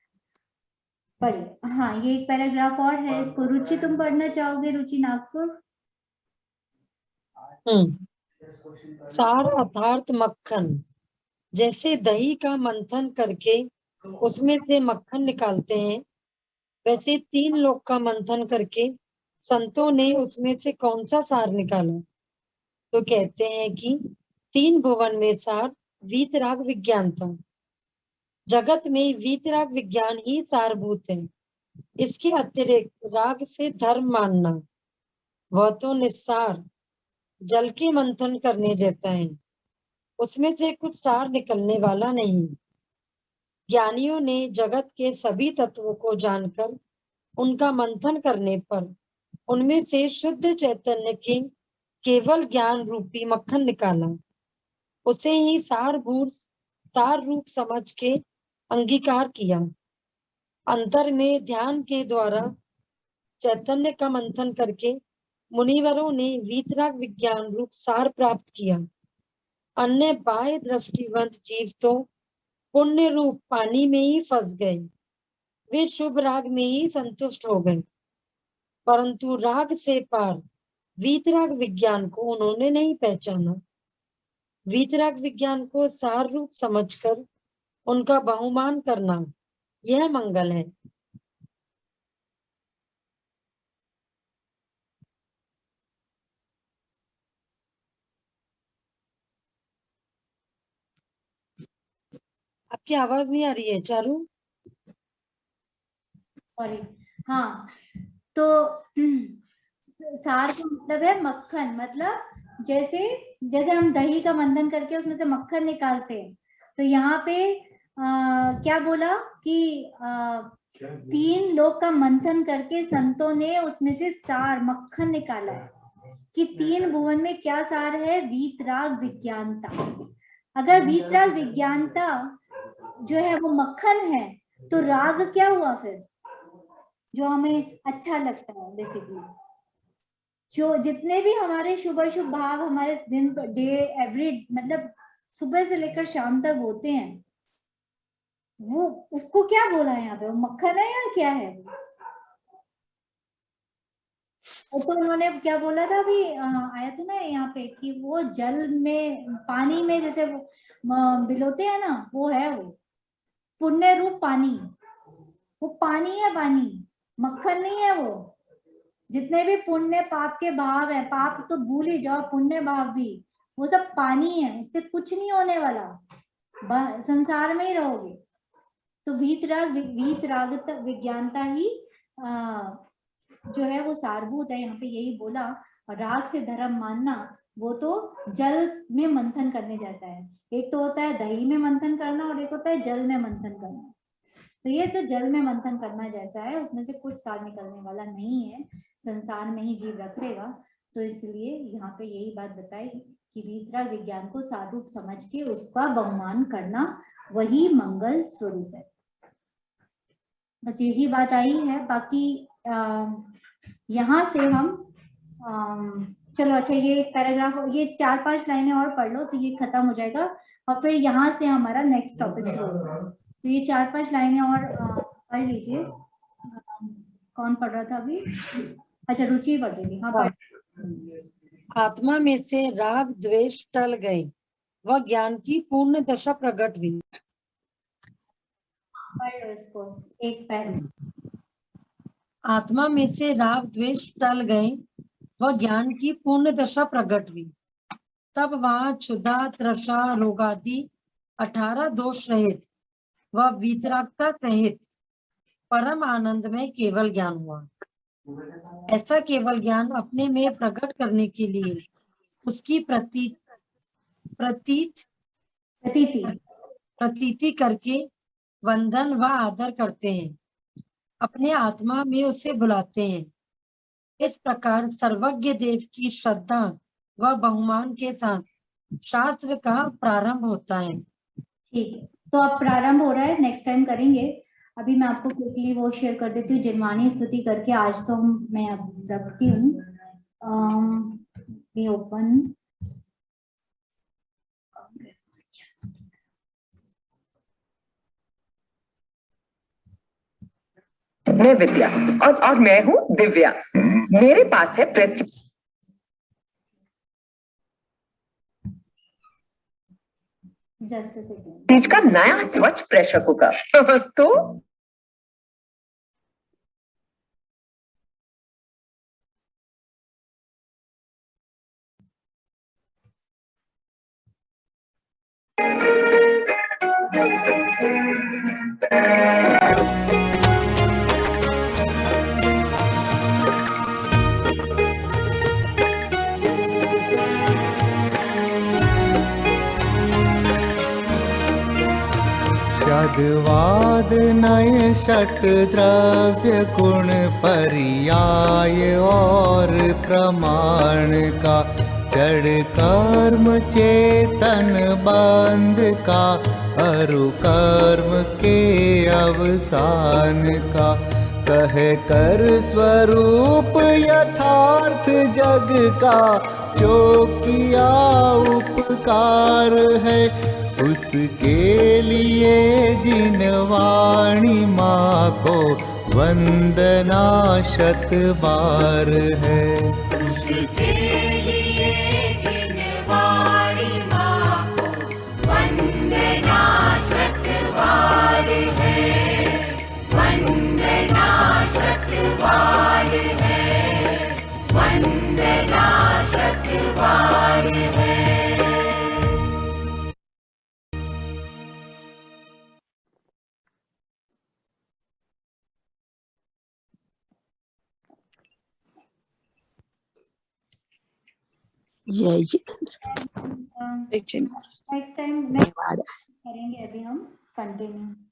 पढ़िए। हाँ, ये एक पैराग्राफ और है, इसको रुचि तुम पढ़ना चाहोगे? रुचि नागपुर। सार अर्थात मक्खन। जैसे दही का मंथन करके उसमें से मक्खन निकालते हैं, वैसे 3 लोक का मंथन करके संतों ने उसमें से कौन सा सार निकाला? तो कहते हैं कि 3 भुवन में सार वीतराग विज्ञान था। जगत में वीतराग विज्ञान ही सारभूत है, इसके अतिरिक्त राग से धर्म मानना वह तो निस्सार जल के मंथन करने जैसा है, उसमें से कुछ सार निकलने वाला नहीं। ज्ञानियों ने जगत के सभी तत्वों को जानकर उनका मंथन करने पर उनमें से शुद्ध चैतन्य के केवल ज्ञान रूपी मक्खन निकाला, उसे ही सार रूप समझ के अंगीकार किया। अंतर में ध्यान के द्वारा चैतन्य का मंथन करके मुनिवरों ने वीतराग विज्ञान रूप सार प्राप्त किया। अन्य बाह्य दृष्टिवंत जीव तो पुण्य रूप पानी में ही फंस गए, वे शुभ राग में ही संतुष्ट हो गए, परंतु राग से पार वीतराग विज्ञान को उन्होंने नहीं पहचाना। वीतराग विज्ञान को सार रूप समझकर उनका बहुमान करना यह मंगल है। आपकी आवाज नहीं आ रही है चारू? सॉरी। हाँ, तो सार का मतलब है मक्खन, मतलब जैसे जैसे हम दही का मंथन करके उसमें से मक्खन निकालते हैं, तो यहाँ पे क्या बोला कि 3 लोक का मंथन करके संतों ने उसमें से सार मक्खन निकाला है कि 3 भुवन में क्या सार है? वीतराग विज्ञानता। अगर वीतराग विज्ञानता जो है वो मक्खन है तो राग क्या हुआ फिर? जो हमें अच्छा लगता है बेसिकली, जो जितने भी हमारे शुभ अशुभ भाव हमारे दिन डे एवरी मतलब सुबह से लेकर शाम तक होते हैं, वो उसको क्या बोला है यहाँ पे, वो मक्खन है या क्या है? तो उन्होंने क्या बोला था अभी आया था ना यहाँ पे कि वो जल में पानी में जैसे वो बिलोते हैं ना, वो है वो पुण्य रूप पानी, वो पानी है, पानी मक्खन नहीं है वो। जितने भी पुण्य पाप के भाव है, पाप तो भूल ही जाओ, पुण्य भाव भी, वो सब पानी है, उससे कुछ नहीं होने वाला, संसार में ही रहोगे। तो वीतराग विज्ञानता ही जो है वो सारभूत है, यहाँ पे यही बोला। और राग से धर्म मानना वो तो जल में मंथन करने जैसा है। एक तो होता है दही में मंथन करना और एक होता है जल में मंथन करना। तो ये तो जल में मंथन करना जैसा है, उसमें से कुछ सार निकलने वाला नहीं है, संसार में ही जीव रखेगा। तो इसलिए यहाँ पे यही बात बताई कि वीतराग विज्ञान को सारूप समझ के उसका बहुमान करना वही मंगल स्वरूप है। बस यही बात आई है। बाकी यहाँ से हम चलो अच्छा ये एक पैराग्राफ, ये 4-5 लाइनें और पढ़ लो तो ये खत्म हो जाएगा और फिर यहाँ से हमारा नेक्स्ट टॉपिक शुरू होगा। तो ये 4-5 लाइनें और पढ़ लीजिए। कौन पढ़ रहा था अभी? अच्छा रुचि पढ़ रही थी। हाँ पढ़। आत्मा में से राग द्वेष टल गए, वह ज्ञान की पूर्ण दशा प्रकट हुई। पढ़ लो इसको एक पैर। आत्मा में से राग द्वेष टल गए, वह ज्ञान की पूर्ण दशा प्रकट हुई। तब वहां क्षुधा तृषा रोगादि 18 दोष रहित वह वीतरागता सहित परम आनंद में केवल ज्ञान हुआ। ऐसा केवल ज्ञान अपने में प्रकट करने के लिए उसकी प्रतीति करके वंदन व आदर करते हैं, अपने आत्मा में उसे बुलाते हैं। इस प्रकार सर्वज्ञ देव की श्रद्धा व बहुमान के साथ शास्त्र का प्रारंभ होता है। ठीक है, तो अब प्रारंभ हो रहा है, नेक्स्ट टाइम करेंगे। अभी मैं आपको क्विकली वो शेयर कर देती हूँ जिनवाणी स्तुति करके। आज तो मैं अब रखती हूँ। ओपन मैं विद्या और मैं हूँ दिव्या। मेरे पास है प्रेस्टीज का नया स्वच्छ प्रेशर कुकर। तो वाद नय षट द्रव्य गुण पर्याय और प्रमाण का जड़ कर्म चेतन बंध का अरु कर्म के अवसान का कह कर स्वरूप यथार्थ जग का जो किया उपकार है उसके लिए जिनवाणी माँ को वंदना शत बार है। उसके लिए जिनवाणी माँ को वंदना शत बार है, वंदना शत बार है, वंदना शत बार है। नेक्स्ट टाइम करेंगे, अभी हम कंटिन्यू।